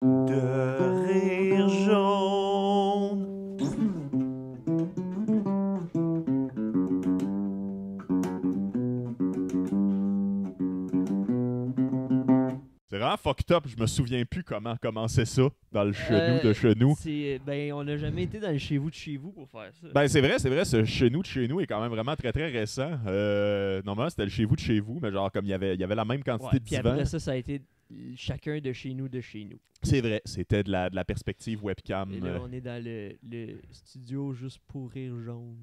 De rire jaune. C'est vraiment fucked up. Je me souviens plus comment commencer ça dans le chenou de chenou. On n'a jamais été dans le chez vous de chez vous pour faire ça. Ben c'est vrai, ce chenou de chez nous est quand même vraiment très très récent. Normalement c'était le chez vous de chez vous, mais genre comme il y avait la même quantité de Puis divans. après ça a été chacun de chez nous de chez nous. C'est vrai, c'était de la perspective webcam. Et là, on est dans le studio juste pour rire jaune.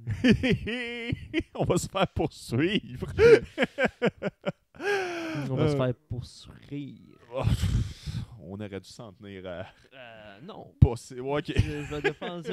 On va se faire poursuivre. On va se faire poursuivre. Oh, on aurait dû s'en tenir à Non. passer. Ouais, ok. Je vais défendre ça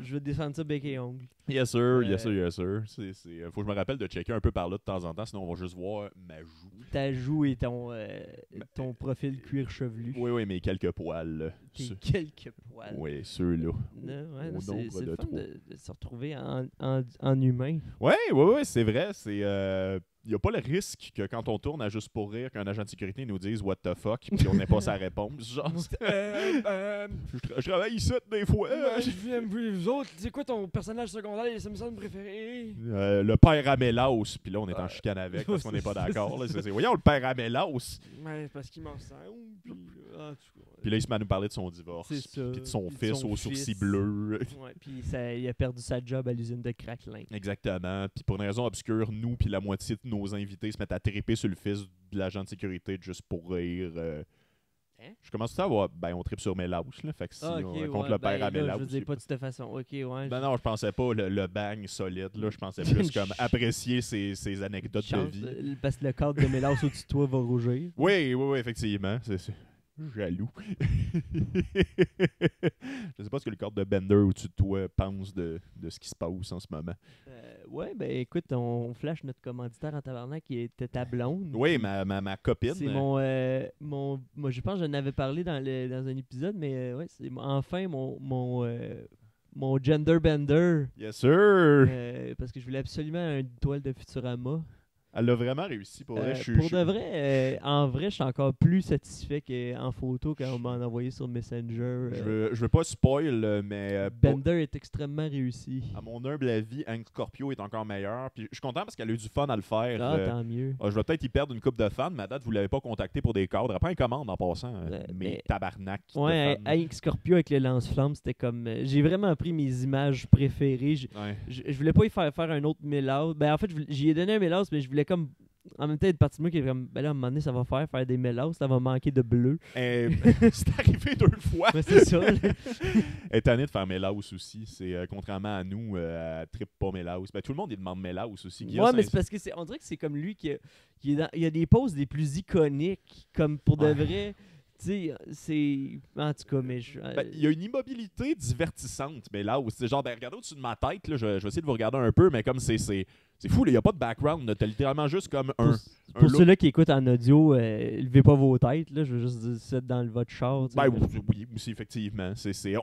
je vais défendre ça bec et ongle. Yes sir, yes sir, yes sir. Faut que je me rappelle de checker un peu par là de temps en temps, sinon on va juste voir ma joue. Ta joue et ton profil cuir chevelu. Oui, mais quelques poils. Là. Tes quelques poils. Oui, ceux-là. Ouais, Au c'est nombre le de fun 3. de se retrouver en humain. Ouais, c'est vrai. Il n'y a pas le risque que quand on tourne à Juste pour rire, qu'un agent de sécurité nous dise What the fuck, puis on n'ait pas sa réponse. Genre, je travaille ici des fois. Vous autres, c'est quoi ton personnage secondaire et Simpson préféré? Le père Amélaus, puis là on est en chicane avec parce qu'on n'est pas d'accord. Là. Voyons le père Amélaus. Ouais, parce qu'il m'en ressemble. Puis là il se met à nous parler de son divorce, C'est ça. puis de son Puis de fils son aux sourcils fils. bleus. Ouais, puis il a perdu sa job à l'usine de Cracklin. Exactement. Puis pour une raison obscure, nous puis la moitié de nos invités se mettent à triper sur le fils de l'agent de sécurité Juste pour rire. Je commence à voir, on tripe sur Mélaus, là. Fait que si on raconte le père à Mélaus. Je dis pas de cette façon. Ok, ouais. Ben non, je pensais pas le bang solide, là. Je pensais plus comme apprécier ses anecdotes de vie. Parce que le cadre de Mélaus au-dessus de toi va rougir. Oui, effectivement. C'est jaloux. Je sais pas ce que le cadre de Bender au-dessus de toi pense de ce qui se passe en ce moment. Ouais, ben écoute, on flash notre commanditaire en tabarnak qui était ta blonde. Oui, ma copine. C'est moi je pense que j'en avais parlé dans un épisode, mais ouais, c'est enfin mon gender bender. Yes, sir! Parce que je voulais absolument une toile de Futurama. Elle a vraiment réussi. Pour vrai, de vrai, en vrai, je suis encore plus satisfait qu'en photo quand on m'a envoyé sur Messenger. Je veux pas spoil, mais Bender est extrêmement réussi. à mon humble avis, Hank Scorpio est encore meilleur. Puis je suis content parce qu'elle a eu du fun à le faire. Tant mieux. Je vais peut-être y perdre une coupe de fans, mais à date, vous l'avez pas contacté pour des cadres. Après, une commande en passant. Mais Mais tabarnak. Ouais, de fans. Hank Scorpio avec le lance-flamme, c'était comme... j'ai vraiment pris mes images préférées. Ouais. Je voulais pas y faire un autre Mélaus. Ben en fait, j'y ai donné un Mélaus, mais je voulais comme... En même temps, une partie de moi qui est comme... Ben là, à un moment donné, ça va faire des Mélaus, ça va manquer de bleu. C'est arrivé 2 fois. Mais c'est ça, là. Elle est tannée de faire Mélaus aussi. C'est contrairement à nous, elle trippe pas Mélaus. Ben, tout le monde il demande Mélaus aussi. Ouais, mais c'est parce que on dirait que c'est comme lui il y a des poses les plus iconiques, comme pour de vrai. Tu sais, c'est... En tout cas, mais... Il y a une immobilité divertissante, Mélaus. C'est genre, regardez au-dessus de ma tête, là, je vais essayer de vous regarder un peu, mais comme c'est fou, il n'y a pas de background. T'as littéralement juste comme Pour ceux-là qui écoutent en audio, levez pas vos têtes, là, je veux juste dire ça dans votre char. Oui, aussi, effectivement.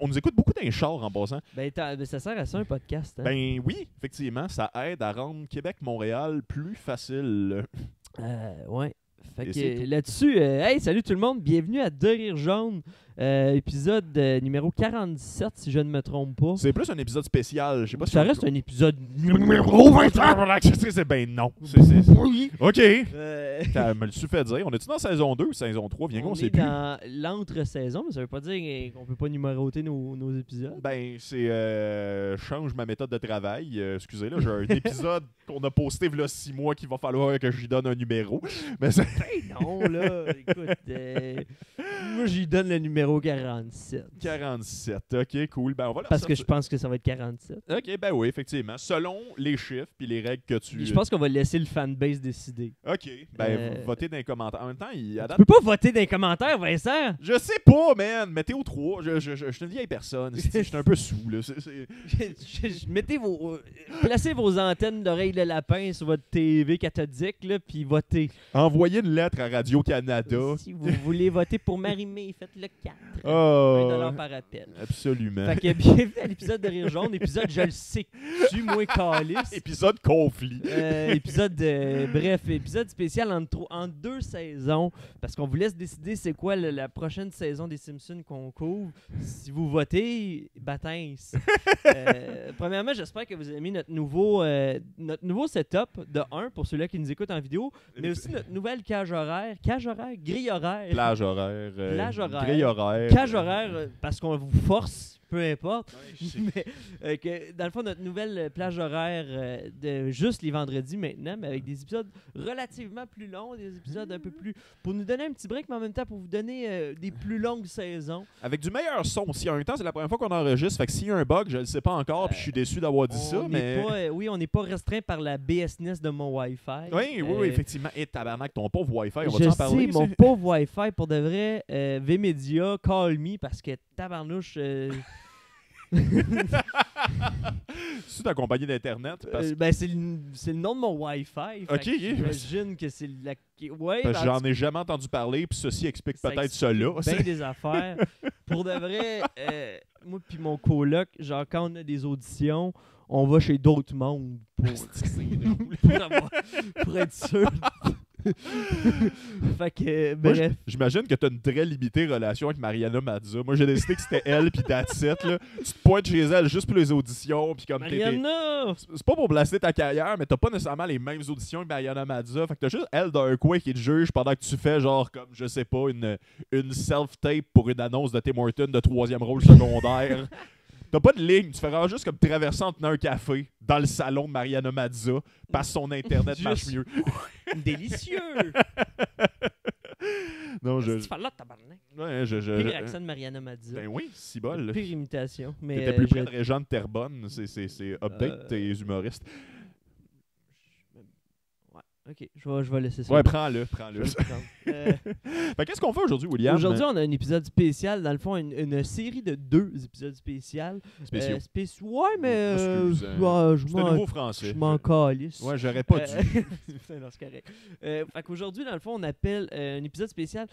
On nous écoute beaucoup dans les chars en passant. Ben, ça sert à ça, un podcast. Hein? Ben oui, effectivement, ça aide à rendre Québec-Montréal plus facile. Ouais. Fait Et c'est que tout. là-dessus, hey, salut tout le monde, bienvenue à De Rire Jaune, épisode numéro 47, si je ne me trompe pas. C'est plus un épisode spécial. Je sais pas si Ça on- reste un épisode numéro 25. C'est ben non. Oui. OK. Elle me le su fait dire. On est-tu dans saison 2 ou saison 3? Viens qu'on On sait est plus. dans l'entre-saison, mais ça veut pas dire qu'on peut pas numéroter nos épisodes. Ben, c'est change ma méthode de travail. Excusez, là, j'ai un épisode qu'on a posté il y a 6 mois qu'il va falloir que je lui donne un numéro. Mais c'est... Ben non, là, écoute, moi j'y donne le numéro 47. 47. OK, cool. Ben, on va Parce que je pense que ça va être 47. OK, ben oui, effectivement. Selon les chiffres puis les règles que tu... Je pense qu'on va laisser le fanbase décider. OK, ben votez dans les commentaires. En même temps, Tu peux pas voter dans les commentaires, Vincent! Je sais pas, man. Météo 3, je suis une vieille personne. Je suis un peu saoul. Là. Placez vos antennes d'oreilles de lapin sur votre TV cathodique, là, puis votez. Envoyez une lettre à Radio-Canada. Si vous voulez voter pour Marie animé, faites le 4. Oh, 1$ par appel. absolument. Fait que bienvenue à l'épisode de Rire Jaune, épisode je le sais que tu moins calice. Épisode conflit. Épisode spécial en 2 saisons, parce qu'on vous laisse décider c'est quoi la prochaine saison des Simpsons qu'on couvre. Si vous votez, baptême. Premièrement, j'espère que vous avez aimé notre nouveau setup de 1 pour ceux-là qui nous écoutent en vidéo, mais aussi notre nouvelle grille horaire, Plage horaire. Grille horaire. cage horaire, parce qu'on vous force, peu importe. Mais que, dans le fond, notre nouvelle plage horaire de juste les vendredis maintenant, mais avec des épisodes relativement plus longs, des épisodes un peu plus... pour nous donner un petit break, mais en même temps pour vous donner des plus longues saisons. Avec du meilleur son aussi. En même temps, c'est la première fois qu'on enregistre, fait que s'il y a un bug, je ne le sais pas encore, puis je suis déçu d'avoir dit ça, mais... on n'est pas restreint par la BSNess de mon Wi-Fi. Oui, effectivement. Et tabarnak, ton pauvre Wi-Fi, on va je t'en parler? sais, mon pauvre Wi-Fi, pour de vrai, VMedia, call me, parce que tabarnouche... C'est ta compagnie d'Internet? c'est le nom de mon Wi-Fi. Ok, j'imagine que c'est la... Ouais, j'en ai jamais entendu parler, puis ceci explique peut-être cela. Bien des affaires. Pour de vrai, moi puis mon coloc, genre quand on a des auditions, on va chez d'autres mondes pour être sûr. Fait que, bref. J'imagine que tu as une très limitée relation avec Mariana Mazza. Moi, j'ai décidé que c'était elle, puis that's it, là. Tu te pointes chez elle juste pour les auditions, puis comme Mariana! C'est pas pour blaster ta carrière, mais t'as pas nécessairement les mêmes auditions que Mariana Mazza. Fait que t'as juste elle d'un coin qui te juge pendant que tu fais, genre, comme, je sais pas, une self-tape pour une annonce de Tim Hortons de 3e rôle secondaire. T'as pas de ligne, tu feras juste comme traverser en tenant un café dans le salon de Mariana Mazza parce que son Internet marche mieux. Délicieux! Non, Tu fais là, tabarnak. Ouais, Pire accent de Mariana Mazza. Ben oui, si bol. Pire imitation. Mais T'étais plus près de Régent de Terrebonne. C'est update tes humoristes. Ok, je vais laisser ça. Ouais, prends-le. Fait qu'est-ce qu'on fait aujourd'hui, William? Aujourd'hui, on a un épisode spécial. Dans le fond, une série de 2 épisodes spéciaux. Spéciaux. Ouais, mais... Excuse, c'est un nouveau français. Je m'en calisse. Ouais, j'aurais pas dû. Non, c'est correct. Fait qu'aujourd'hui, dans le fond, on appelle un épisode spécial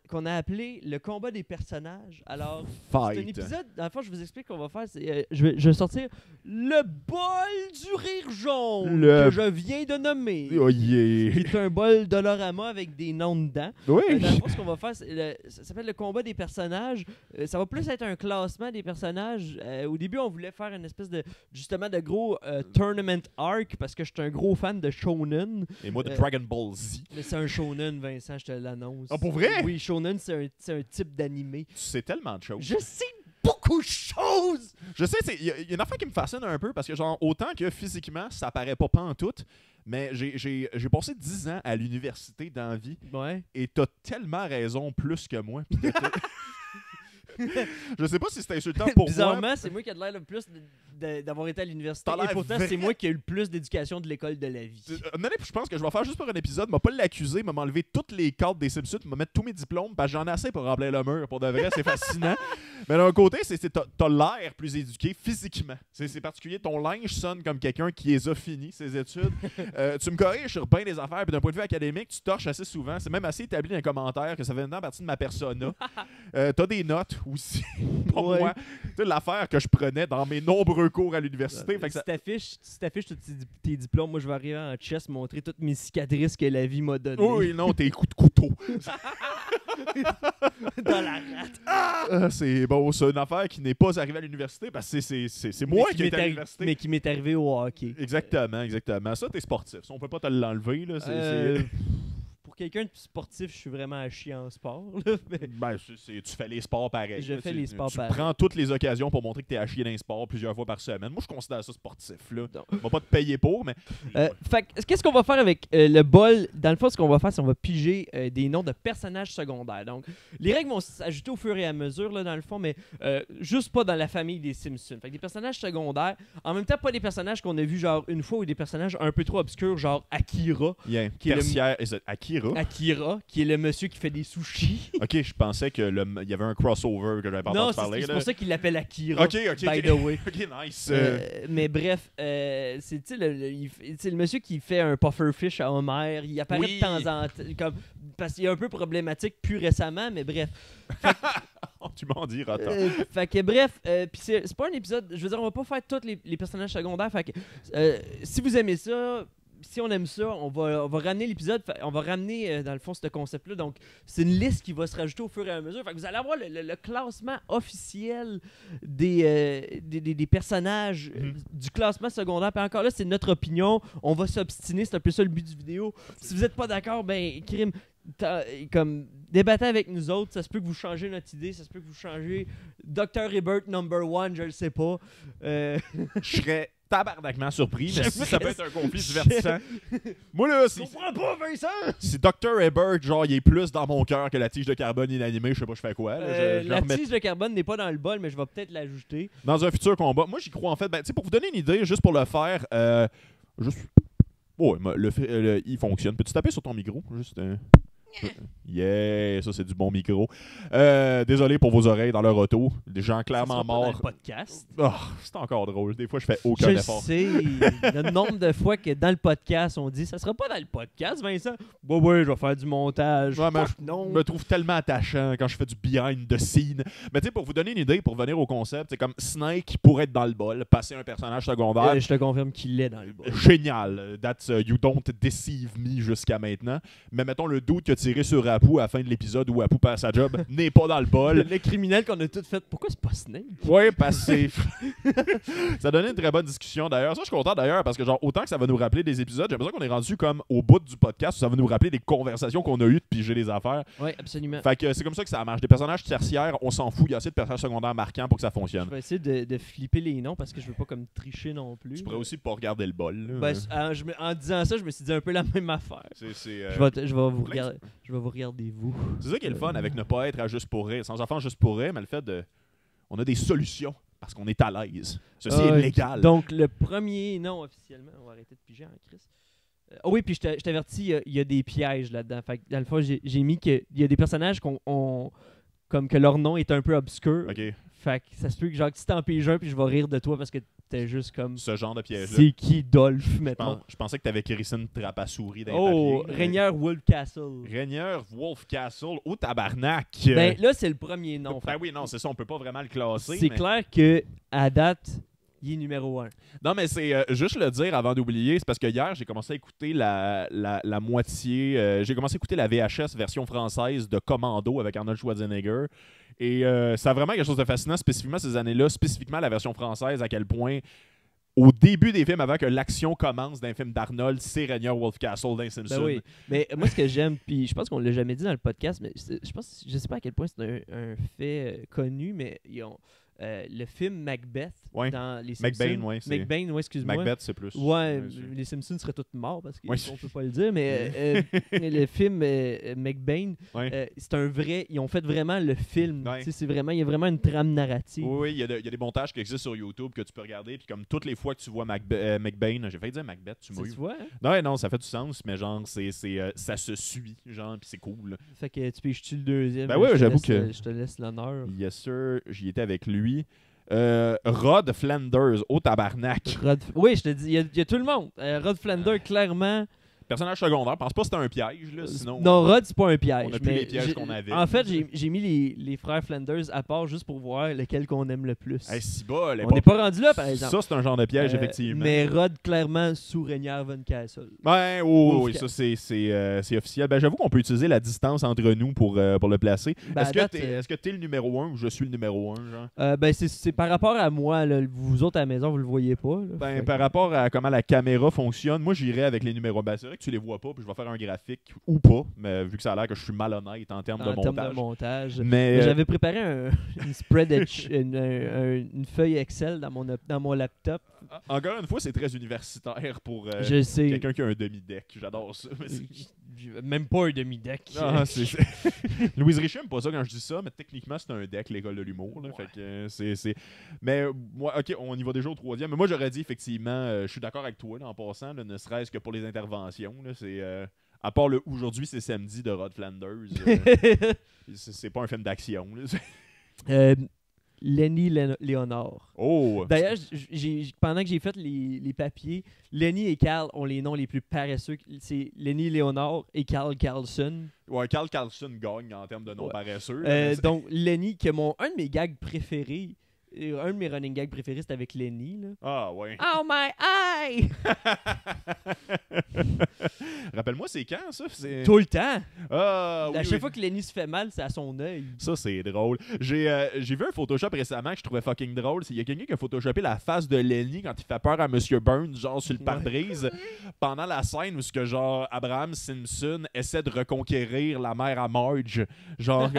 qu'on a appelé le combat des personnages. Alors, c'est un épisode... Dans le fond, je vous explique qu'on va faire. Je vais sortir le bol du rire jaune que je viens de nommer. Oh yeah. C'est un bol Dolorama avec des noms dedans. Oui. Dans le fond, ce qu'on va faire, ça s'appelle le combat des personnages. Ça va plus être un classement des personnages. Au début, on voulait faire une espèce de gros tournament arc parce que je suis un gros fan de Shonen. Et moi, de Dragon Ball Z. Mais c'est un Shonen, Vincent, je te l'annonce. Ah, pour vrai? Oui, Shonen, c'est un type d'animé. Tu sais tellement de choses. Je sais beaucoup de choses! Je sais, il y a une affaire qui me fascine un peu parce que, genre, autant que physiquement, ça paraît pas pantoute, mais j'ai passé 10 ans à l'université dans la vie. Ouais. Et t'as tellement raison plus que moi. Je sais pas si c'est insultant pour Bizarrement, moi. c'est moi qui ai l'air le plus d'avoir été à l'université. T'as l'air Et pourtant, vrai. c'est moi qui ai eu le plus d'éducation de l'école de la vie. Je pense que je vais faire juste pour un épisode, m'a pas l'accuser, m'a enlevé toutes les cartes des Simpsons, m'a mettre tous mes diplômes, parce que j'en ai assez pour remplir le mur. Pour de vrai, c'est fascinant. Mais d'un côté, t'as l'air plus éduqué physiquement. C'est particulier. Ton linge sonne comme quelqu'un qui les a fini, ses études. Tu me corriges sur bien des affaires, puis d'un point de vue académique, tu torches assez souvent. C'est même assez établi dans les commentaires que ça fait maintenant partie de ma persona. T'as des notes aussi. Pour Ouais. moi, tu sais, l'affaire que je prenais dans mes nombreux cours à l'université. Fait que Si t'affiches tous tes diplômes, moi je vais arriver en chest montrer toutes mes cicatrices que la vie m'a données. Oui, non, tes coups de couteau. Dans la rate. C'est bon, c'est une affaire qui n'est pas arrivée à l'université parce que c'est moi qui étais à l'université. Mais qui m'est arrivé au hockey. Exactement. Ça, t'es sportif. Ça, on peut pas te l'enlever. Là. Pour quelqu'un de sportif, je suis vraiment à chier en sport. Là, mais... Ben, tu fais les sports pareil. Je fais les sports tu pareil. prends toutes les occasions pour montrer que t'es à chier dans les sports plusieurs fois par semaine. Moi, je considère ça sportif. Là. Non. On va pas te payer pour, mais... Fait que, qu'est-ce qu'on va faire avec le bol? Dans le fond, ce qu'on va faire, c'est qu'on va piger des noms de personnages secondaires. Donc, les règles vont s'ajouter au fur et à mesure, là, dans le fond, mais juste pas dans la famille des Simpsons. Fait que des personnages secondaires, en même temps, pas des personnages qu'on a vus genre une fois ou des personnages un peu trop obscurs, genre Akira. Yeah. Qui est Tertiaire. Akira, qui est le monsieur qui fait des sushis. Ok, je pensais qu'il y avait un crossover que j'avais pas Non, entendu parler. c'est là. pour ça qu'il l'appelle Akira. Ok. By the way. Ok, nice. Mais bref, c'est le monsieur qui fait un pufferfish à Homer. Il apparaît Oui. de temps en temps. Comme, parce qu'il est un peu problématique plus récemment, mais bref. Tu m'en dis, Rata. Fait que bref, puis c'est pas un épisode, je veux dire, on va pas faire tous les personnages secondaires. Fait que si vous aimez ça, si on aime ça, on va ramener l'épisode, on va ramener dans le fond ce concept-là. Donc, c'est une liste qui va se rajouter au fur et à mesure. Fait que vous allez avoir le classement officiel des personnages du classement secondaire. Puis encore là, c'est notre opinion. On va s'obstiner, c'est un peu ça le but du vidéo. Si vous n'êtes pas d'accord, ben, crime. Comme débattez avec nous autres, ça se peut que vous changez notre idée, ça se peut que vous changez Dr. Ebert #1, je le sais pas. Je serais tabarnakement surpris, mais si ça peut être un conflit divertissant. Moi là, Je comprends pas, Vincent! si Dr. Ebert, genre, il est plus dans mon cœur que la tige de carbone inanimée, je sais pas je fais quoi. Là, je la remets- tige de carbone n'est pas dans le bol, mais je vais peut-être l'ajouter. Dans un futur combat. Moi, j'y crois en fait. Ben, tu sais, pour vous donner une idée, juste pour le faire, ouais, il fonctionne. Peux-tu taper sur ton micro? Juste. Yeah, ça c'est du bon micro. Désolé pour vos oreilles dans leur auto. Des gens clairement Ça sera pas dans morts. le podcast. Oh, c'est encore drôle. Des fois, je fais aucun Je effort. sais le nombre de fois que dans le podcast, on dit ça sera pas dans le podcast, Vincent. Bah ouais, je vais faire du montage. Ouais, mais Fuck, non. Je me trouve tellement attachant quand je fais du behind the scene. Mais tu sais, pour vous donner une idée, pour venir au concept, c'est comme Snake pourrait être dans le bol, passer un personnage secondaire. Je te confirme qu'il est dans le bol. Génial. That's you don't deceive me jusqu'à maintenant. Mais mettons le doute qui a tiré sur Apu à la fin de l'épisode où Apu perd sa job n'est pas dans le bol. Le criminel qu'on a tout fait. Pourquoi c'est pas Snake? Ouais, parce que ça donnait une très bonne discussion d'ailleurs. Ça, je suis content d'ailleurs parce que genre autant que ça va nous rappeler des épisodes, j'ai l'impression qu'on est rendu comme au bout du podcast où ça va nous rappeler des conversations qu'on a eues de piger les affaires. Oui, absolument. Fait que c'est comme ça que ça marche. Des personnages tertiaires, on s'en fout. Il y a assez de personnages secondaires marquants pour que ça Je fonctionne. vais essayer de flipper les noms parce que je veux pas comme tricher non plus. Tu pourrais aussi pas regarder le bol. Là. Ben, en disant ça, je me suis dit un peu la même affaire. C'est Je vais vous regarder vous. c'est ça qui est le fun avec ne pas être à juste pour rire. Sans enfant juste pour rire, mais le fait de. On a des solutions parce qu'on est à l'aise. Ceci est légal. Donc, le premier nom officiellement, on va arrêter de piger en crise. Oh oui, puis je t'avertis, il y a des pièges là-dedans. Fait que dans le fond, j'ai mis qu'il y a des personnages comme que leur nom est un peu obscur. OK. Fait que ça se peut que genre que si t'en piges un, puis je vais rire de toi parce que t'es juste comme. Ce genre de piège-là. C'est qui Dolph, maintenant? Je pensais que t'avais crissé une trappe à souris dans les Oh, papiers. Rainier Wolf Castle. Rainier Wolf Castle au tabarnak. Ben là, c'est le premier nom. Ben oui, non, c'est ça, on peut pas vraiment le classer. C'est mais- clair que à date, il est numéro 1. Non, mais c'est juste le dire avant d'oublier, c'est parce que hier, j'ai commencé à écouter la moitié. J'ai commencé à écouter la VHS version française de Commando avec Arnold Schwarzenegger. Et ça a vraiment quelque chose de fascinant, spécifiquement ces années-là, spécifiquement la version française, à quel point, au début des films, avant que l'action commence d'un film d'Arnold, c'est Rainier Wolf Castle dans Simpson. Ben oui. Mais moi, ce que j'aime, puis je pense qu'on l'a jamais dit dans le podcast, mais je sais pas à quel point c'est un fait connu, mais ils ont le film Macbeth Ouais. dans les Simpsons. McBain, ouais. McBain, ouais, excuse-moi. Macbeth, c'est plus. Ouais, c'est- les Simpsons seraient tous morts parce qu'on Ouais. peut pas le dire, mais le film McBain, Ouais. c'est un vrai. Ils ont fait vraiment le film. Ouais. Tu sais, c'est vraiment, il y a vraiment une trame narrative. Oui, il y a des montages qui existent sur YouTube que tu peux regarder. Puis comme toutes les fois que tu vois McBain, j'ai failli dire Macbeth, tu m'as Tu eu. vois, hein? Non, non, ça fait du sens, mais genre, ça se suit, genre, puis c'est cool. Fait que tu piges-tu le deuxième? Ben ouais, Je te j'avoue laisse, que- je te laisse l'honneur. Yes, sir, j'y étais avec lui. Rod Flanders, au tabarnak. Oui, je te dis, il y a tout le monde. Rod Flander, clairement. Personnage secondaire, pense pas que c'était un piège, là, sinon. Non, Rod, c'est pas un piège. on a plus mais les pièges j'ai- qu'on avait. En fait, j'ai mis les frères Flanders à part juste pour voir lequel qu'on aime le plus. Hey, si bol, On n'est pas rendu là, par exemple. Ça, c'est un genre de piège, Euh, effectivement. Mais Rod, clairement, sous Rainier Von Castle. Ouais, Ouf, oui, ça, c'est officiel. Ben, j'avoue qu'on peut utiliser la distance entre nous pour le placer. Ben, à date, Est-ce que t'es le numéro 1 ou je suis le numéro 1, genre? ben, c'est par rapport à moi. Là, vous autres à la maison, vous le voyez pas. Là. Ben, Fait par que- rapport à comment la caméra fonctionne, moi j'irais avec les numéros. Ben, c'est vrai que tu les vois pas, puis je vais faire un graphique ou pas, mais vu que ça a l'air que je suis malhonnête en termes de en termes montage. de montage. Mais J'avais préparé une spread, une feuille Excel dans mon laptop. encore une fois, c'est très universitaire pour Je sais. quelqu'un qui a un demi-deck. J'adore ça. Mais Même pas un demi-deck. Ah, Louise Richer aime pas ça quand je dis ça, mais techniquement, c'est un deck, l'école de l'humour. Là. Fait que, Mais moi, ok, on y va déjà au troisième. Mais moi, j'aurais dit effectivement, je suis d'accord avec toi là, en passant, là, ne serait-ce que pour les interventions. Là, à part le Aujourd'hui, c'est samedi de Rod Flanders, c'est pas un film d'action. Là. Euh, Lenny Léonard. Oh! D'ailleurs, pendant que j'ai fait les papiers, Lenny et Carl ont les noms les plus paresseux. C'est Lenny Léonard et Carl Carlson. Ouais, Carl Carlson gagne en termes de noms paresseux. Donc, Lenny, qui est un de mes gags préférés, un de mes running gags préférés, c'est avec Lenny. Là. Ah, ouais. Oh my eye! Rappelle-moi, c'est quand, ça? Tout le temps! Ah, oui, À chaque oui. fois que Lenny se fait mal, c'est à son œil. Ça, c'est drôle. J'ai vu un Photoshop récemment que je trouvais fucking drôle. Il y a quelqu'un qui a photoshopé la face de Lenny quand il fait peur à Monsieur Burns, genre sur le pare-brise, pendant la scène où ce que, genre, Abraham Simpson essaie de reconquérir la mère à Marge. Genre,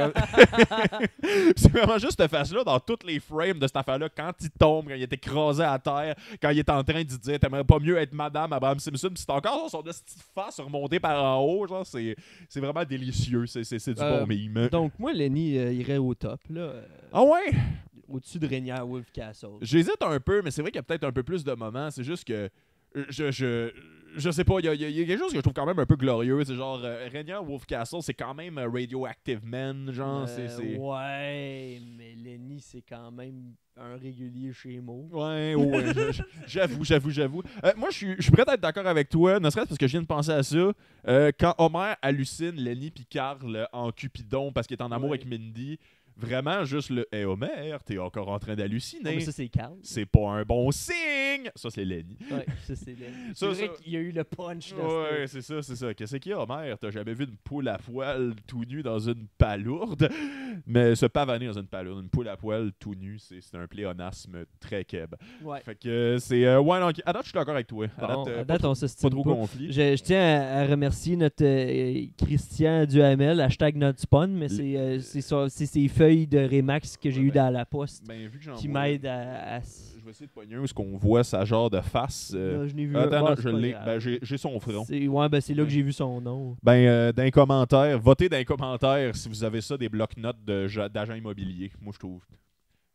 c'est vraiment juste cette face-là dans toutes les frames de cette affaire-là, quand il tombe, quand il est écrasé à terre, quand il est en train de dire « T'aimerais pas mieux être Madame Abraham Simpson? » Puis c'est encore son petite face remontée par en haut. Genre, c'est vraiment délicieux. C'est du bon mime. Donc, moi, Lenny irait au top, là. Ah ouais? Au-dessus de Rainier Wolf Castle. J'hésite un peu, mais c'est vrai qu'il y a peut-être un peu plus de moments. C'est juste que je sais pas, il y a quelque chose que je trouve quand même un peu glorieux. C'est genre, Rainier Wolf Castle, c'est quand même Radioactive Man. Genre, c'est... Ouais, mais Lenny, c'est quand même un régulier chez Mo. Ouais, j'avoue. Moi, je suis prêt à être d'accord avec toi, ne serait-ce parce que je viens de penser à ça. Quand Homer hallucine Lenny puis Carl en Cupidon parce qu'il est en amour avec Mindy, vraiment juste le « Hey Homer, t'es encore en train d'halluciner. Oh, mais ça, c'est Carl. C'est pas un bon signe! » Ça, c'est Lenny. Ouais, ça, c'est Lenny. Ça, C'est vrai qu'il y a eu le punch. Ouais, c'est ça. Qu'est-ce qu'il y a, Homer? T'as jamais vu une poule à poil tout nu dans une palourde? Mais se pavaner dans une palourde, une poule à poil tout nu, c'est un pléonasme très keb. Ouais. Fait que c'est... ouais, non, à date, je suis d'accord avec toi. Bon, à pas date, on se pas stime trop pas. conflit. Je tiens à remercier notre Christian Duhamel, #NotSpawn, mais c'est ses feuilles de Remax que j'ai eu dans la poste Ben, vu que j'en qui vois, m'aident à je vais essayer de pogner où est-ce qu'on voit sa genre de face. Là, je n'ai vu Attends, bon, non, c'est je pas l'ai. grave. Ben, j'ai son front. C'est là que j'ai vu son nom. Ben, dans les commentaires, votez dans les commentaires si vous avez ça, des blocs-notes d'agents immobiliers. Moi, je trouve.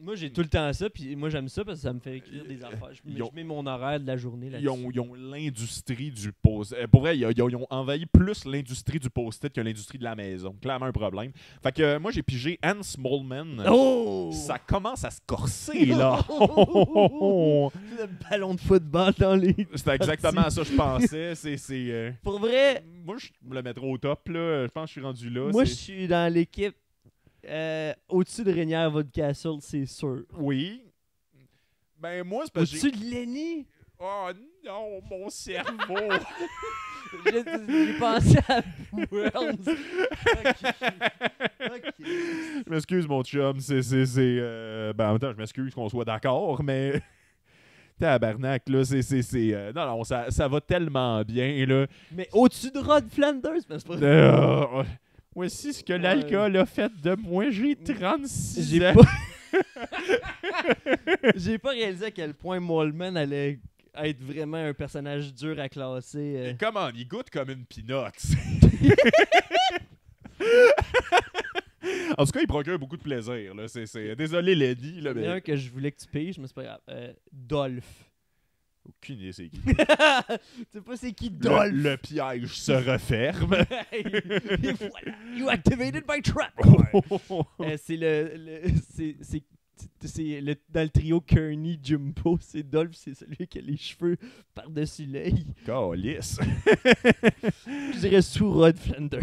Moi, j'ai tout le temps ça, puis moi, j'aime ça parce que ça me fait écrire des affaires. Je mets mon horaire de la journée là-dessus. Ils ont l'industrie du post-it. Pour vrai, ils ont envahi plus l'industrie du post-it que l'industrie de la maison. Clairement un problème. Fait que moi, j'ai pigé Hans Moleman. Oh! Ça commence à se corser, là. Le ballon de football dans les... C'est exactement ça que je pensais. Pour vrai, Moi, je me le mettrais au top, là. Je pense que je suis rendu là. moi, je suis dans l'équipe au-dessus de Rainier Wolf Castle, c'est sûr. Oui. Ben, moi, c'est parce que Au-dessus de Lenny? Oh non, mon cerveau! J'ai pensé à Worms. Ok. Je m'excuse, mon chum. Ben, en même temps, je m'excuse qu'on soit d'accord, mais... Tabarnak, là, non, ça va tellement bien, là. Mais au-dessus de Rod Flanders, mais c'est pas... Voici ce que l'alcool a fait de moi. J'ai 36 J'ai ans. J'ai pas réalisé à quel point Moleman allait être vraiment un personnage dur à classer. Comment? Il goûte comme une pinotte. En tout cas, il procure beaucoup de plaisir. Là. Désolé, Lady. Là, Il y en a un que je voulais que tu piges, mais c'est pas grave. Dolph. Aucune idée c'est qui. Tu sais pas c'est qui Dolph? Le piège se referme. Et voilà. You activated my trap. Dans le trio Kearney Jumbo, c'est Dolph, c'est celui qui a les cheveux par-dessus l'œil. Calice. Je dirais sous Rod Flanders.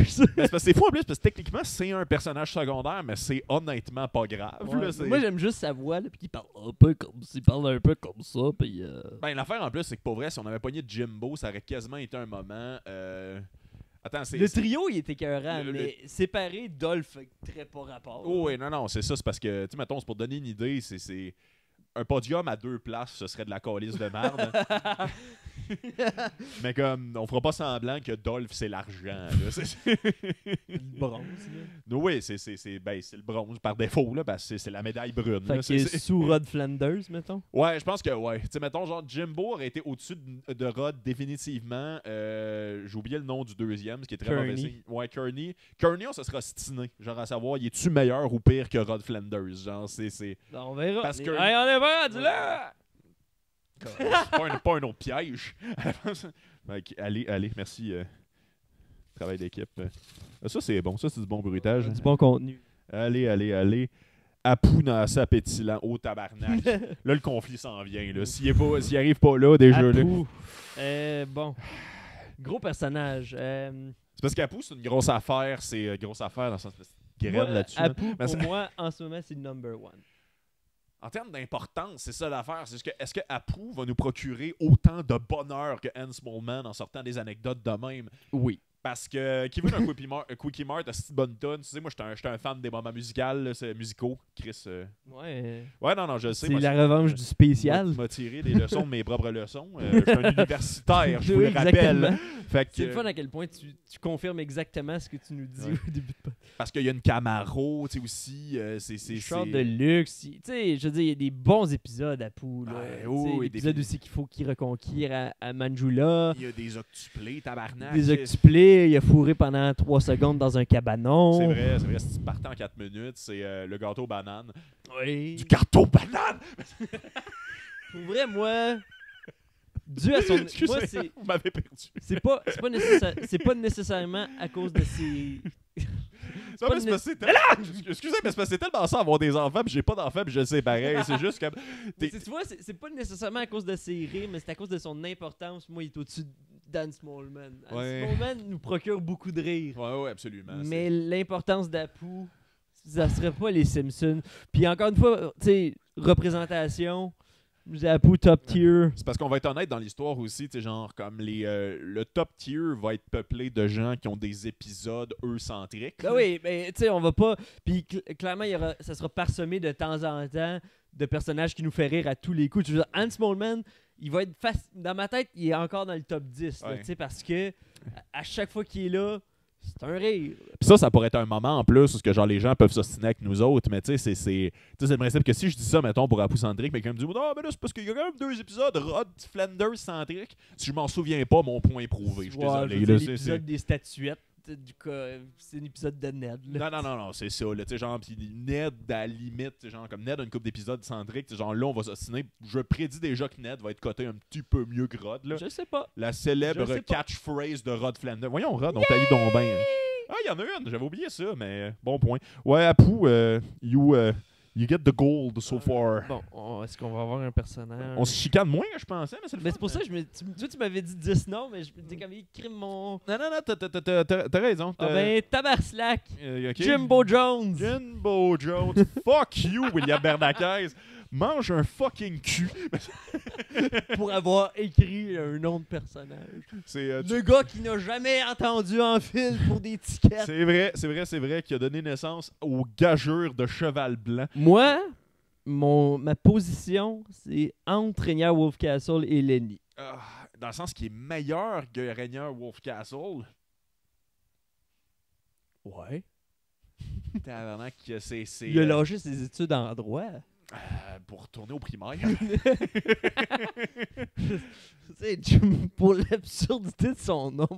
C'est fou en plus parce que techniquement c'est un personnage secondaire, mais c'est honnêtement pas grave. Ouais, Là, moi j'aime juste sa voix, là, puis il parle un peu comme ça, puis Ben l'affaire en plus c'est que pour vrai, si on avait pogné Jimbo, ça aurait quasiment été un moment. Attends, le trio, il était écœurant, le- mais séparé, Dolph, très pas rapport. Oh oui, non, c'est ça. C'est parce que, tu sais, mettons, c'est pour donner une idée, c'est un podium à 2 places, ce serait de la calice de merde. Mais comme, on fera pas semblant que Dolph, c'est l'argent. Là. Le bronze, là. Oui, c'est le bronze par défaut, là, parce que c'est la médaille brune. Fait là. que sous Rod Flanders, mettons. Ouais, je pense que ouais. Tu sais, mettons, genre, Jimbo aurait été au-dessus de Rod définitivement. J'ai oublié le nom du deuxième, ce qui est très mauvais signe. Ouais, Kearney. Kearney, on se sera stiné. Genre, à savoir, il est-tu meilleur ou pire que Rod Flanders? Genre, c'est... On verra. Parce que- Hey, on est pas rendu là! C'est pas un autre piège. Ok, allez, merci. Travail d'équipe. Ça, c'est bon. Ça, c'est du bon bruitage. Du bon contenu. Allez. Apu dans assez appétilant au tabarnak. Là, le conflit s'en vient. Là. S'il arrive pas là, déjà là. Bon. Gros personnage. C'est parce qu'Apu, c'est une grosse affaire. C'est grosse affaire dans le sens de graine là-dessus. Apu, là. pour moi, en ce moment, c'est le number one. En termes d'importance, c'est ça l'affaire. Est-ce que Apu va nous procurer autant de bonheur que Hans Moleman en sortant des anecdotes de même? Oui. Parce que qui veut un Quickie Mart, c'est une bonne tonne. Tu sais, moi, j'étais un fan des moments musicaux. Chris. Ouais, non, je le sais. C'est la revanche du spécial. Tu m'as tiré des leçons de mes propres leçons. Je suis un universitaire, je vous le rappelle. C'est le fun à quel point tu confirmes exactement ce que tu nous dis au début de podcast. Parce qu'il y a une Camaro, tu sais, aussi. C'est short de luxe. Tu sais, je veux dire, il y a des bons épisodes à Pou. L'épisode aussi qu'il faut qu'il reconquiert à Manjula. Il y a des octuplés, tabarnak. Des octuplés. Il a fourré pendant 3 secondes dans un cabanon. C'est vrai. Si tu partais en 4 minutes, c'est le gâteau banane. Oui. Du gâteau banane! Pour vrai, moi, dû à son... Excusez, moi, vous m'avez perdu. C'est pas nécessairement à cause de ses... Excusez, mais c'est tellement ça avoir des enfants, puis j'ai pas d'enfants, puis je le sais pareil. C'est juste comme. Tu vois, c'est pas nécessairement à cause de ses rires, mais c'est à cause de son importance. Moi, il est au-dessus d'Hans Moleman. Hans Moleman nous procure beaucoup de rire. Ouais, absolument. Mais l'importance d'Apu, ça serait pas les Simpsons. Puis encore une fois, tu sais, représentation. Apu top tier. C'est parce qu'on va être honnête dans l'histoire aussi, tu sais, genre comme le top tier va être peuplé de gens qui ont des épisodes centriques. Ben oui, mais tu sais, on va pas. Puis clairement, ça sera parsemé de temps en temps de personnages qui nous fait rire à tous les coups. Je veux dire, Hans Moleman, il va être dans ma tête, il est encore dans le top 10, tu sais, parce que à chaque fois qu'il est là, c'est un rire. Puis ça pourrait être un moment en plus où genre, les gens peuvent s'ostiner avec nous autres, mais tu sais, c'est le principe que si je dis ça, mettons, pour Apu-centrique, mais quelqu'un me dit « Non, mais là, c'est parce qu'il y a quand même 2 épisodes Rod Flanders-centrique. » Si je m'en souviens pas, mon point est prouvé. Je suis désolé. L'épisode des statuettes, c'est un épisode de Ned. Là. Non, c'est ça. Tu sais, genre, pis Ned, à la limite, genre, comme Ned a une couple d'épisodes centriques, genre là, on va s'ostiner. Je prédis déjà que Ned va être coté un petit peu mieux que Rod. Là. Je sais pas. La célèbre catchphrase de Rod Flanders. Voyons, Rod, on t'a eu donc bien. Ah, il y en a une, j'avais oublié ça, mais bon point. Ouais, Apu, you get the gold so far. Bon, est-ce qu'on va avoir un personnage? On se chicane moins, je pensais, mais c'est le fun. C'est pour ça que tu m'avais dit 10 noms, mais t'es comme écrit mon... Non, t'as raison. Tabarslack. Jimbo Jones. Jimbo Jones. Fuck you, William Bernacquez. Mange un fucking cul. Pour avoir écrit un nom de personnage. Le gars qui n'a jamais entendu en fil pour des tickets. C'est vrai qu'il a donné naissance aux gageures de cheval blanc. Moi, ma position, c'est entre Rainier Wolfcastle et Lenny. Dans le sens qu'il est meilleur que Rainier Wolfcastle. Ouais. C'est il a lâché ses études en droit. Pour retourner au primaire. Pour l'absurdité de son nom.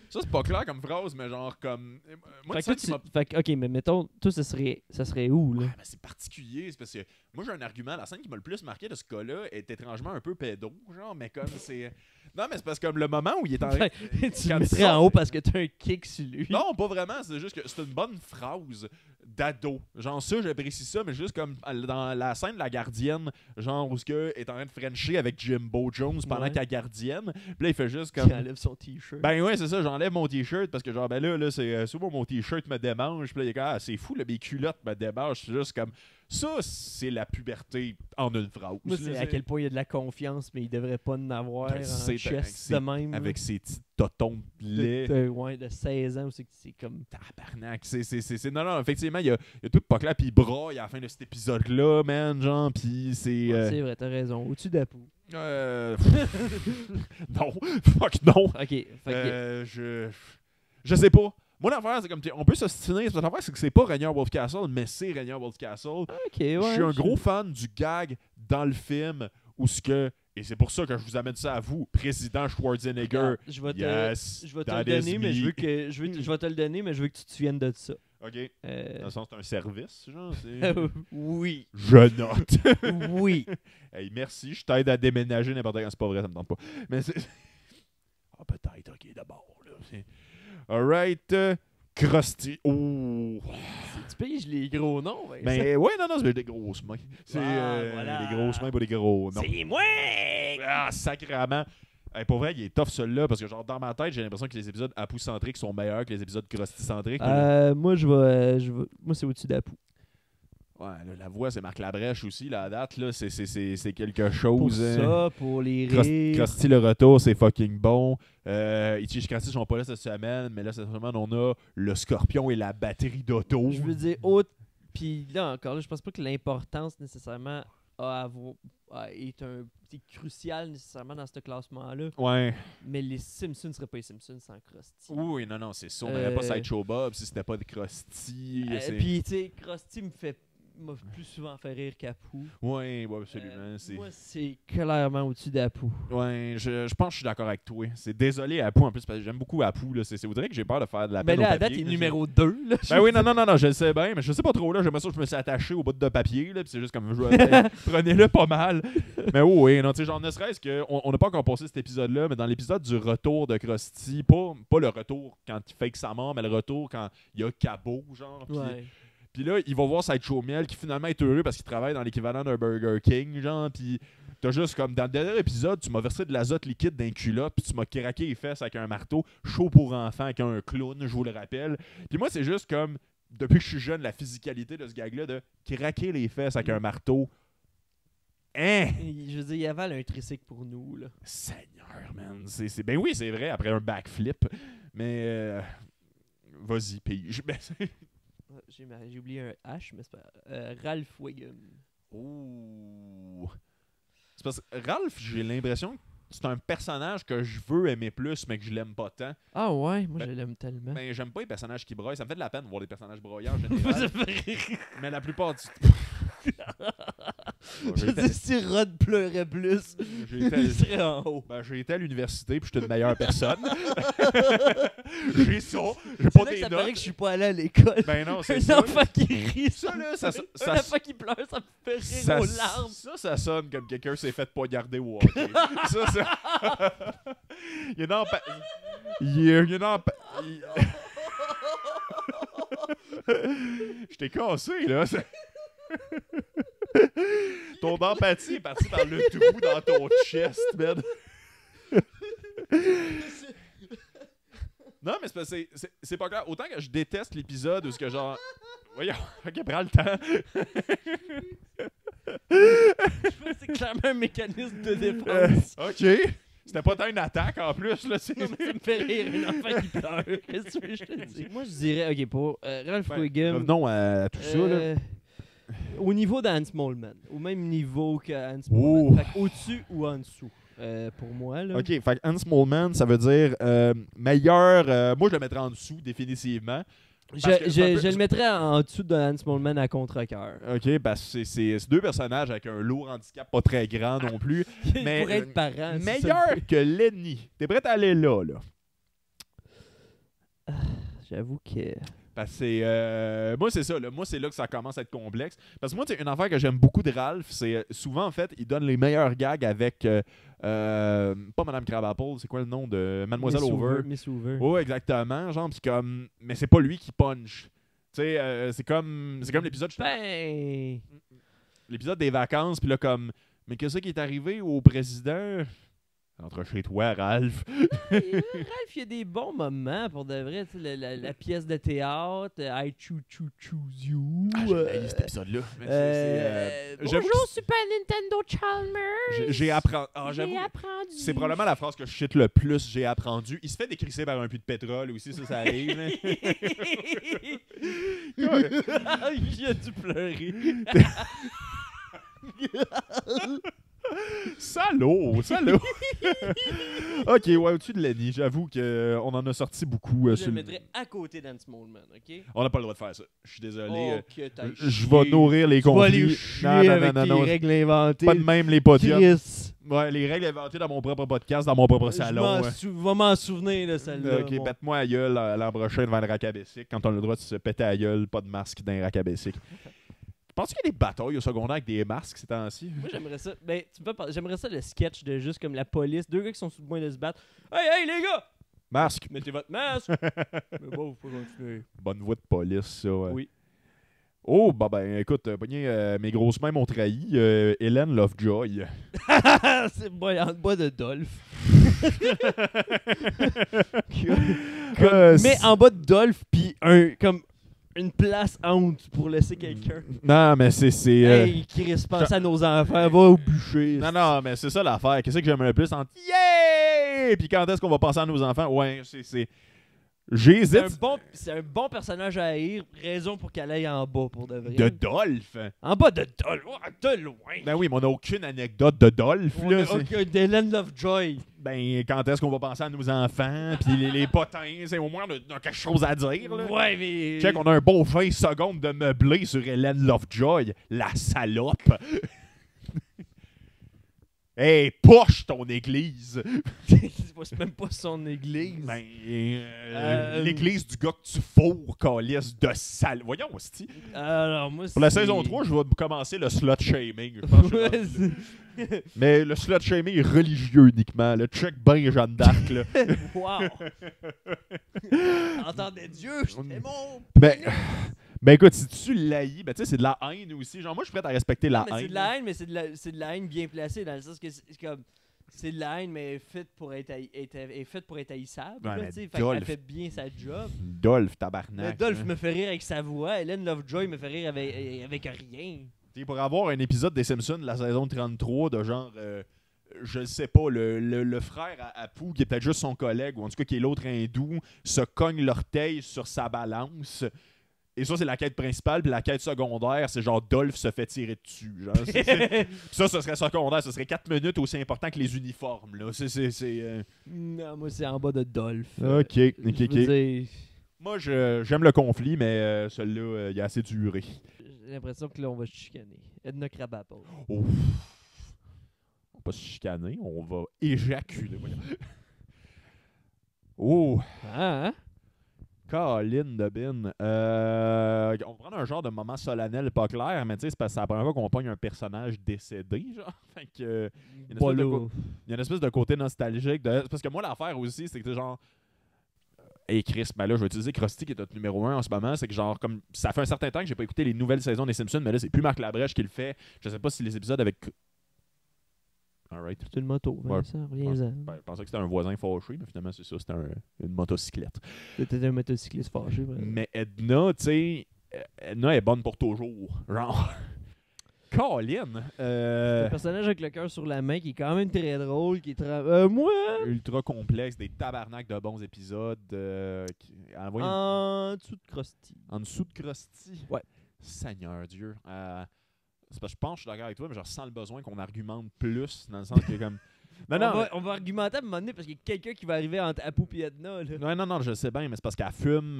Ça, c'est pas clair comme phrase, mais genre comme... Moi, ok, mais mettons, toi, ça serait où, là? Ben, c'est particulier, c'est parce que moi, j'ai un argument. La scène qui m'a le plus marqué de ce cas-là est étrangement un peu pédo, genre, mais comme c'est... Non, mais c'est parce que comme le moment où il est en... tu le mettrais en haut parce que t'as un kick sur lui. Non, pas vraiment, c'est juste que c'est une bonne phrase d'ado. Genre ça, j'apprécie ça, mais juste comme dans la scène de la gardienne, genre où ce que est en train de frencher avec Jimbo Jones pendant qu'elle gardienne. Puis là, il fait juste comme... Il enlève son t-shirt. Ben ouais, c'est ça, j'enlève mon t-shirt parce que genre, ben là c'est souvent mon t-shirt me démange. Puis là, il est comme, c'est fou, là, mes culottes me démangent. C'est juste comme... Ça, c'est la puberté en une phrase. Moi, c'est à quel point il y a de la confiance, mais il devrait pas en avoir en chest de même. Avec ses petits totons de lait. De 16 ans, c'est comme... Tabarnak. Non, effectivement, il y a tout pas clair, puis il braille à la fin de cet épisode-là, man, genre, puis c'est... C'est vrai, t'as raison. Au-dessus d'Apu. Non. Fuck non. OK. Je sais pas. Moi, l'affaire, c'est comme, on peut s'ostiner. L'affaire, c'est que c'est pas Rainier Wolfcastle, mais c'est Rainier Wolfcastle. OK, ouais. Je suis un gros fan du gag dans le film où ce que... Et c'est pour ça que je vous amène ça à vous, Président Schwarzenegger. Je vais te le donner, mais je veux que tu te souviennes de ça. OK. Dans le sens, c'est un service, genre? Oui. Je note. Oui. Hey, merci, je t'aide à déménager n'importe quand. C'est pas vrai, ça me tente pas. Mais c'est... peut-être, OK, d'abord, là. Alright. Krusty. Oh! Tu piges les gros noms, Vincent. Mais ouais, non, c'est des grosses mains. C'est voilà. des grosses mains pour des gros noms. C'est moi! Ah, sacrément! Hey, pour vrai, il est tough celui-là parce que genre dans ma tête, j'ai l'impression que les épisodes Apu-centriques sont meilleurs que les épisodes Krusty-centriques. Moi, je vais. Moi, c'est au-dessus d'Apu. Ouais, là, la voix, c'est Marc Labrèche aussi, la date, là, c'est quelque Pour chose. ça, pour les rires. Krusty le retour, c'est fucking bon. Itchy et Krusty sont pas là cette semaine, mais là, cette semaine, on a le Scorpion et la batterie d'auto. Je veux dire, puis là encore, là, je pense pas que l'importance nécessairement est cruciale nécessairement dans ce classement-là. Ouais. Mais les Simpsons ne seraient pas les Simpsons sans Krusty. Oui, non, c'est ça. On n'aurait pas Sideshow Bob si c'était pas de Krusty. Puis, tu sais, Krusty m'a plus souvent fait rire qu'Apu. Oui, absolument. Moi, c'est clairement au-dessus d'Apu. Ouais, je pense que je suis d'accord avec toi. C'est désolé Apu en plus parce que j'aime beaucoup Apu. Là. Vous dirait que j'ai peur de faire de la peine Mais là, au à date, papier, il est là, numéro 2. Là, Ben oui, non, je le sais bien, mais je sais pas trop là. J'aimerais ça que je me suis attaché au bout de papier. Là, puis c'est juste comme prenez-le pas mal. Mais oui, non, tu sais, genre ne serait-ce que on n'a pas encore passé cet épisode-là, mais dans l'épisode du retour de Krusty, pas le retour quand il fake sa mort, mais le retour quand il y a Cabot, genre. Puis là, il va voir Sideshow Miel qui finalement est heureux parce qu'il travaille dans l'équivalent d'un Burger King, genre. Puis t'as juste comme dans le dernier épisode, tu m'as versé de l'azote liquide d'un culotte, puis tu m'as craqué les fesses avec un marteau, chaud pour enfant avec un clown, je vous le rappelle. Puis moi, c'est juste comme, depuis que je suis jeune, la physicalité de ce gag-là, de craquer les fesses avec un marteau. Hein? Je veux dire, il avale un tricycle pour nous, là. Seigneur, man. Ben oui, c'est vrai, après un backflip. Mais vas-y, pige. J'ai oublié un H, mais c'est pas... Ralph Wiggum. Oh. C'est parce que Ralph, j'ai l'impression que c'est un personnage que je veux aimer plus, mais que je l'aime pas tant. Ah ouais, moi je l'aime tellement. Mais j'aime pas les personnages qui broient. Ça me fait de la peine de voir des personnages broyants en général. Mais la plupart du je dis si Rod pleurait plus, il serait en haut. Ben, j'ai été à l'université puis j'étais une meilleure personne. J'ai ça. J'ai C'est pas là que des ça notes. paraît que je suis pas allé à l'école. Ben non, c'est Un ça. enfant qui rit, Ça, là, un enfant qui pleure, ça me fait rire aux larmes. Ça sonne comme quelqu'un s'est fait pas garder au hockey. ça. Il est dans... Il est dans... Je t'ai cassé, là. Ton empathie est partie dans le trou dans ton chest, man. Non, mais c'est pas clair. Autant que je déteste l'épisode où ce que genre... Voyons, ok, prends le temps. C'est clairement un mécanisme de défense. Ok. C'était pas tant une attaque en plus. Là, non, mais ça me fait rire, un enfant qui pleure. Qu'est-ce que je te dis? Moi, je dirais, ok, pour Ralph Wiggum. Revenons à tout ça. Là. Au niveau d'Hans Moleman, au même niveau que Hans Moleman. Fait au-dessus ou en dessous, pour moi. Là. Ok, fait Hans Moleman, ça veut dire meilleur. Moi, je le mettrais en dessous, définitivement. Je le mettrais en dessous de Hans Moleman à contre-cœur. Ok, parce que c'est deux personnages avec un lourd handicap pas très grand non plus. Mais pour être parent. Meilleur que Lenny. T'es prêt à aller là? J'avoue que... Parce que moi, c'est ça. Là. Moi, c'est là que ça commence à être complexe. Parce que moi, une affaire que j'aime beaucoup de Ralph, c'est souvent, en fait, il donne les meilleurs gags avec... pas Madame Crabapple, c'est quoi le nom de Mademoiselle Over? Miss Hoover. Oh, exactement. Genre, pis comme... Mais c'est pas lui qui punch. Tu sais, c'est comme l'épisode... L'épisode des vacances, puis là, comme... Mais qu'est-ce qui est arrivé au président? Entre chez toi, Ralph. Ralph, il y a des bons moments pour de vrai. La pièce de théâtre, I choose you. Ah, j'ai haï cet épisode-là. Bonjour, Super Nintendo Chalmers. J'ai appris. J'avoue. C'est probablement la phrase que je shit le plus. J'ai appris. Il se fait décrisser par un puits de pétrole aussi, ça arrive. Il a dû pleurer. Salaud! Ok, ouais, au-dessus de Lenny, j'avoue qu'on en a sorti beaucoup. Je le mettrais à côté d'Hans Moleman, ok? On n'a pas le droit de faire ça. Je suis désolé. Je vais vais nourrir les conflits. Non. Les règles inventées. Pas de même les podiums. Chris. Ouais, les règles inventées dans mon propre podcast, dans mon propre salon. Je vais m'en souvenir de celle-là. Ok, pète-moi à gueule l'an prochain devant le Racabessic quand on a le droit de se péter à gueule, pas de masque dans le Racabessic. Penses-tu qu'il y a des batailles au secondaire avec des masques ces temps-ci? Moi, j'aimerais ça. Ben, j'aimerais ça le sketch de juste comme la police, deux gars qui sont sur le point de se battre. Hey, les gars! Masque. Mettez votre masque! Mais bon, faut continuer. Bonne voix de police, ça. Ouais. Oui. Oh, ben écoute, mes grosses mains m'ont trahi. Hélène Lovejoy. C'est en bas de Dolph. Mais en bas de Dolph, puis comme une place honte pour laisser quelqu'un. Non, mais c'est... Hey, Chris, pense à nos enfants, va au bûcher. Non, mais c'est ça l'affaire. Qu'est-ce que j'aime le plus entre yeah! Puis quand est-ce qu'on va penser à nos enfants? Ouais, c'est... J'hésite. C'est un bon personnage à haïr, raison pour qu'elle aille en bas pour de vrai. De Dolph. En bas de Dolph, de loin. Ben oui, mais on n'a aucune anecdote de Dolph. Là, d'Hélène Lovejoy. Ben, quand est-ce qu'on va penser à nos enfants? Puis les potins, c'est au moins on a quelque chose à dire. Là. Ouais, mais... Check, on a un bon 20 secondes de meublé sur Hélène Lovejoy. La salope. Hey, poche ton église! C'est même pas son église. Ben, l'église du gars que tu fourres, calice de sale. Voyons, hostie. Alors, moi, Pour la saison 3, je vais commencer le slut shaming. Je pense que mais le slut shaming est religieux uniquement. Le check ben Jeanne d'Arc. Là. Wow! Entendez Dieu, c'est mon... Ben écoute, si tu l'haïs, ben tu sais, c'est de la haine aussi. Genre, moi, je suis prêt à respecter la haine. C'est de la haine, mais c'est de la haine bien placée, dans le sens que c'est comme... C'est de la haine, mais faite pour être haïssable. Ouais, Là, fait elle fait bien sa job. Dolph, tabarnak. Mais Dolph me fait rire avec sa voix. Hélène Lovejoy me fait rire avec rien. T'sais, pour avoir un épisode des Simpsons de la saison 33 de genre... je sais pas, le frère à Apu, qui est peut-être juste son collègue, ou en tout cas qui est l'autre hindou, se cogne l'orteil sur sa balance... Et ça, c'est la quête principale. Puis la quête secondaire, c'est genre Dolph se fait tirer dessus. Genre, ça, ce serait secondaire. Ce serait 4 minutes aussi important que les uniformes. Là. Non, moi, c'est en bas de Dolph. OK. Dire... Moi, j'aime le conflit, mais celui-là, il a assez duré. J'ai l'impression que là, on va se chicaner. Edna Krabappel. Ouf. On va pas se chicaner. On va éjaculer. Oh! Ah, hein? Colin de Bin. On va prendre un genre de moment solennel pas clair, mais tu sais, c'est parce que c'est la première fois qu'on pogne un personnage décédé, genre. Fait que, il y a une espèce de côté nostalgique. Parce que moi, l'affaire aussi, c'est que genre... Hey Chris, ben là, je vais utiliser Krusty qui est notre numéro 1 en ce moment. C'est que genre, comme ça fait un certain temps que j'ai pas écouté les nouvelles saisons des Simpsons, mais là, c'est plus Marc Labrèche qui le fait. Je sais pas si les épisodes avec... Alright. C'est une moto, Vincent, reviens-en. Je pensais que c'était un voisin fâché, mais finalement, c'est ça, c'était une motocyclette. C'était un motocycliste fâché, vraiment. Mais Edna, tu sais, Edna est bonne pour toujours. Genre, Colin! C'est un personnage avec le cœur sur la main qui est quand même très drôle, qui est moi! Ultra complexe, des tabarnaks de bons épisodes. En dessous de Krusty. En dessous de Krusty? Ouais. Seigneur Dieu. C'est parce que je pense que je suis d'accord avec toi, mais je ressens le besoin qu'on argumente plus, dans le sens que comme... On va argumenter à un moment donné parce qu'il y a quelqu'un qui va arriver entre Apu et Edna. Là. Non, je sais bien, mais c'est parce qu'elle fume.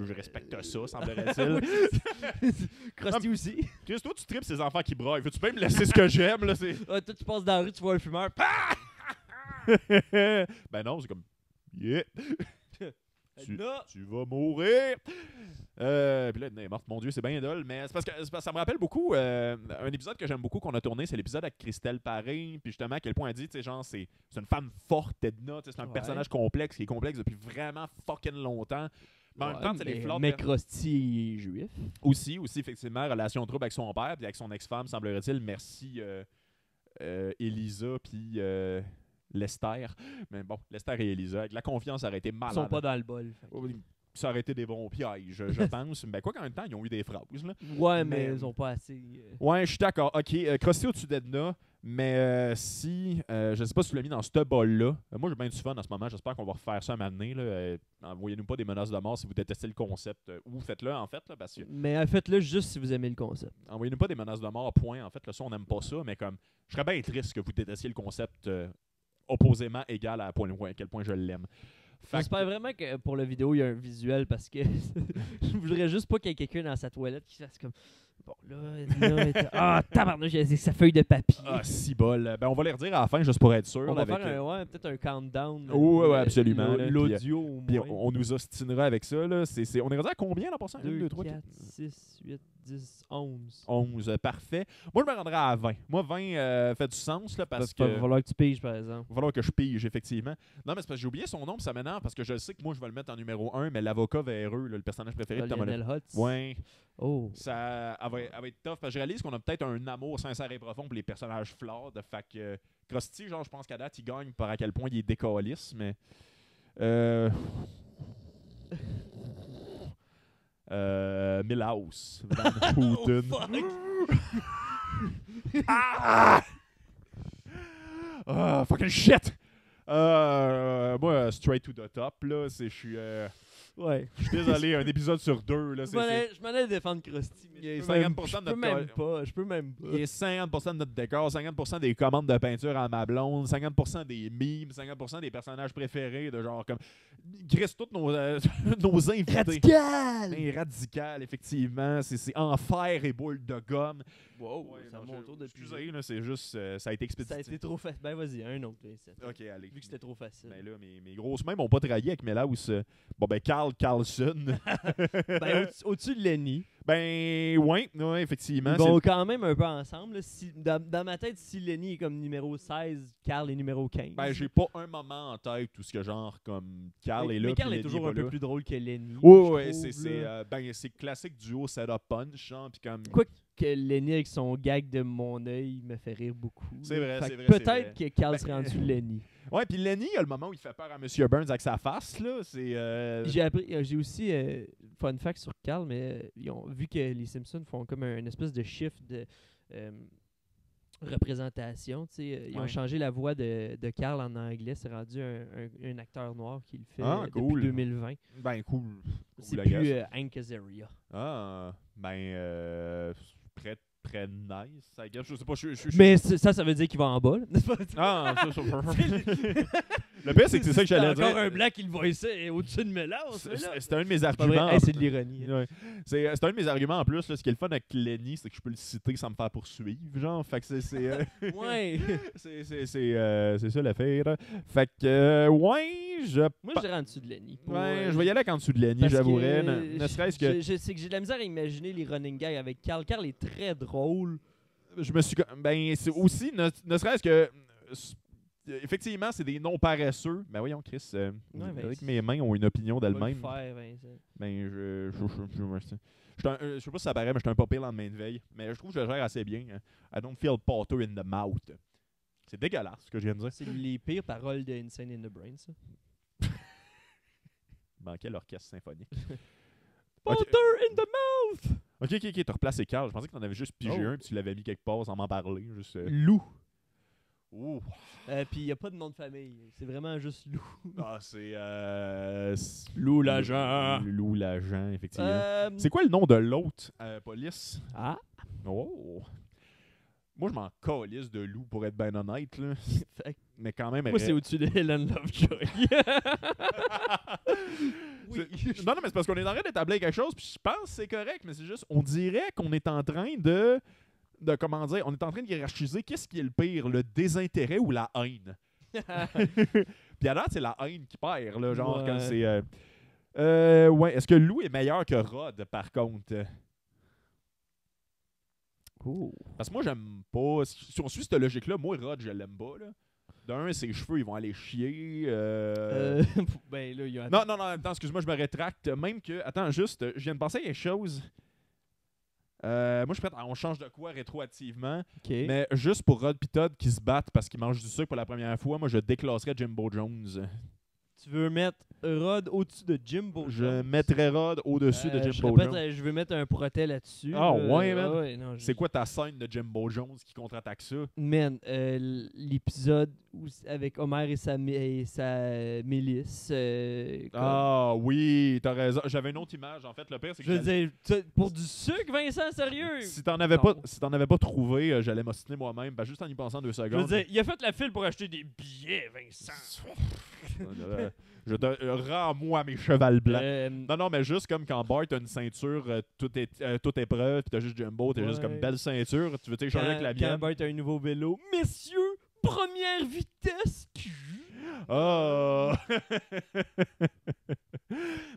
Je respecte ça, semblerait-il. Krusty aussi. Chris, toi, tu tripes ces enfants qui braillent. Veux-tu bien me laisser ce que j'aime? Là, Toi, tu passes dans la rue, tu vois un fumeur. Ben non, c'est comme... Yeah! Edna. Tu vas mourir! Puis là, Edna est morte. Mon Dieu, c'est bien dole. Mais c'est parce que ça me rappelle beaucoup un épisode que j'aime beaucoup qu'on a tourné. C'est l'épisode avec Christelle Paré. Puis justement, à quel point elle dit, tu sais, genre, c'est une femme forte, Edna. C'est un personnage complexe qui est complexe depuis vraiment fucking longtemps. Mais en même temps, les fleurs. Mais Krusty est juif. Aussi, effectivement, relation trouble avec son père. Puis avec son ex-femme, semblerait-il. Merci, Elisa. Puis. Lester. Mais bon, Lester et Elisa, avec la confiance, ça aurait été malade. Ils sont pas dans le bol. Ça aurait été des bons pièges, je pense. Mais quoi qu'en même temps, ils ont eu des phrases. Là. Ouais, mais ils ont pas assez... Ouais, je suis d'accord. OK, Krusty au-dessus d'Edna. Mais si... je sais pas si tu l'as mis dans ce bol-là. Moi, j'ai bien du fun en ce moment. J'espère qu'on va refaire ça à un moment donné. Envoyez-nous pas des menaces de mort si vous détestez le concept. Ou faites-le, en fait. Là, parce que... Mais faites-le juste si vous aimez le concept. Envoyez-nous pas des menaces de mort, point. En fait, là, ça, on n'aime pas ça. Mais comme... Je serais bien triste que vous détestiez le concept... opposément égal à quel point je l'aime. J'espère vraiment que pour la vidéo, il y a un visuel parce que je voudrais juste pas qu'il y ait quelqu'un dans sa toilette qui fasse comme Bon, là, tabarnouche, j'ai sa feuille de papier. Ah, si bol. Ben, on va les redire à la fin, juste pour être sûr. On va avec, faire peut-être un countdown. Ouais, absolument, là, L'audio au Puis moins. on nous ostinera avec ça. Là. On est rendu à combien là, pour ça? 1, 2, 2, 3, 4, 6, 8, 10, 11. 11. Parfait. Moi, je me rendrai à 20. Moi, 20 fait du sens là, parce que... Il va falloir que tu piges, par exemple. Il va falloir que je pige, effectivement. Non, mais c'est parce que j'ai oublié son nom, puis ça m'énerve parce que je sais que moi, je vais le mettre en numéro 1, mais l'avocat véreux, là, le personnage préféré de Tom Holland. Lionel Hutz. Ouais. Oh. Ça elle va être tough. Parce que je réalise qu'on a peut-être un amour sincère et profond pour les personnages flawed. Fait que Krusty, genre, je pense qu'à date, il gagne par à quel point il est décalisse, mais... Milhouse. Van Houten. Ah! Ah, fucking shit! Moi, straight to the top, là, je suis... Ouais. Je suis désolé, un épisode sur 2, là, Je m'en allais défendre Krusty, mais Il y a je peux même 50% de je peux notre même pas. Je peux même pas. Il y a 50% de notre décor, 50% des commandes de peinture à ma blonde, 50% des memes, 50% des personnages préférés de genre comme... Chris, tous nos invités. Radical! Radical, effectivement. C'est enfer et boule de gomme. Wow, Ouais, c'est à non, mon tour depuis. Excusez, là, c'est juste... ça a été expéditif. Ça a été trop facile. Ben vas-y, un autre. Là, ici. Ok, allez. Vu que c'était trop facile. Ben là, mes grosses mains m'ont pas trahi avec Milhouse. Bon, ben, Carlson. Ben, au-dessus de Lenny. Ben, ouais, effectivement. Ils vont quand même un peu ensemble. Là. Dans ma tête, si Lenny est comme numéro 16, Carl est numéro 15. Ben, j'ai pas un moment en tête où ce que genre comme Carl est là. Mais Carl puis est Lenny toujours un pas peu là. plus drôle que Lenny. Ouais, je trouve, c'est classique duo setup punch, genre, puis comme... Quoi que Lenny avec son gag de mon œil me fait rire beaucoup. C'est vrai, Fait c'est que vrai, c'est peut-être vrai. que Carl Ben, serait en dessous de Lenny. Ouais, puis Lenny, il y a le moment où il fait peur à Monsieur Burns avec sa face, là, c'est... J'ai aussi, fun fact sur Carl, mais ils ont vu que les Simpsons font comme une espèce de shift de représentation. Ils ont Ouais. changé la voix de Carl en anglais. C'est rendu un acteur noir qui le fait cool. depuis 2020. Ben, cool. C'est I plus guess. Hank Azaria. Ah, ben, très nice, I guess. Je sais pas, Mais ça veut dire qu'il va en bas. Là. Ah, ça. Le pire, c'est que c'est ça que j'allais dire. Encore un blanc qui le voit ici au-dessus de Mélange. C'était un de mes C'est pas arguments. vrai. Hey, c'est de l'ironie. Ouais. C'est un de mes arguments en plus. Là, ce qui est le fun avec Lenny, c'est que je peux le citer sans me faire poursuivre. Genre, fait que Ouais. c'est ça l'affaire. Fait que, Moi, je dirais en dessous de Lenny. Ouais, je vais y aller avec en dessous de Lenny, Parce j'avouerais. que Ne serait-ce que. Je sais que j'ai de la misère à imaginer les running gags avec Carl. Carl est très drôle. Je me suis. Ben, c'est aussi, ne serait-ce que. Effectivement, c'est des noms paresseux. Ben voyons, Chris. ben, avec mes mains ont une opinion Va le d'elles-mêmes. faire, Vincent. Ben, je sais pas si ça paraît, mais je suis un pas pire lendemain de veille. Mais je trouve que je le gère assez bien. I don't feel Potter in the mouth. C'est dégueulasse ce que je viens de dire. C'est les pires paroles de Insane in the Brain, ça. Manquait l'orchestre symphonique. Potter in the mouth! Ok, t'as replacé Carl. Je pensais que t'en avais juste pigé Oh. un puis tu l'avais mis quelque part sans m'en parler. Juste, Lou. Ouh. Puis il n'y a pas de nom de famille. C'est vraiment juste Lou. Ah, c'est. Lou l'agent. Lou l'agent, effectivement. Euh, C'est quoi le nom de l'autre police? Ah, Oh! Moi, je m'en calisse de Lou, pour être ben honnête. Là. fait que Mais quand même... moi, c'est au-dessus de Helen Lovejoy. Oui. Non, mais c'est parce qu'on est en train d'établir quelque chose, puis je pense que c'est correct, mais c'est juste, on dirait qu'on est en train de comment dire, on est en train de hiérarchiser qu'est-ce qui est le pire, le désintérêt ou la haine. Puis à date, c'est la haine qui perd, là, genre, Ouais. quand c'est... ouais, est-ce que Lou est meilleur que Rod, par contre? Oh. Parce que moi, j'aime pas... Si on suit cette logique-là, moi, Rod, je l'aime pas, là. D'un, ses cheveux, ils vont aller chier. Ben là, il y a... Non, attends, excuse-moi, je me rétracte. Même que... Attends, juste, je viens de penser à quelque chose. Moi, je suis prêt. On change de quoi rétroactivement. OK. Mais juste pour Rod et Todd qui se battent parce qu'ils mangent du sucre pour la première fois, moi, je déclasserais Jimbo Jones. Tu veux mettre Rod au-dessus de Jimbo Je Jones? mettrais Rod au-dessus de je Jimbo répète, Jones. je veux mettre un protet là-dessus. Ah, ouais, man. ouais, non, C'est quoi ta scène de Jimbo Jones qui contre-attaque ça? Man, l'épisode avec Homer et sa Mélisse. Ah oui, t'as raison. J'avais une autre image. En fait, le pire, c'est que Je veux dire, pour du sucre, Vincent, sérieux? si t'en avais pas trouvé, j'allais m'ostiner moi-même. Ben, juste en y pensant 2 Je veux secondes. dire, il a fait la file pour acheter des billets, Vincent. Je te rends-moi mes chevals blancs. Euh, Non, mais juste comme quand Bart a une ceinture toute épreuve, pis t'as juste Jumbo, t'as juste comme Ouais. belle ceinture, tu veux t'échanger avec la quand mienne? Bart a un nouveau vélo. Messieurs, première vitesse. Ah!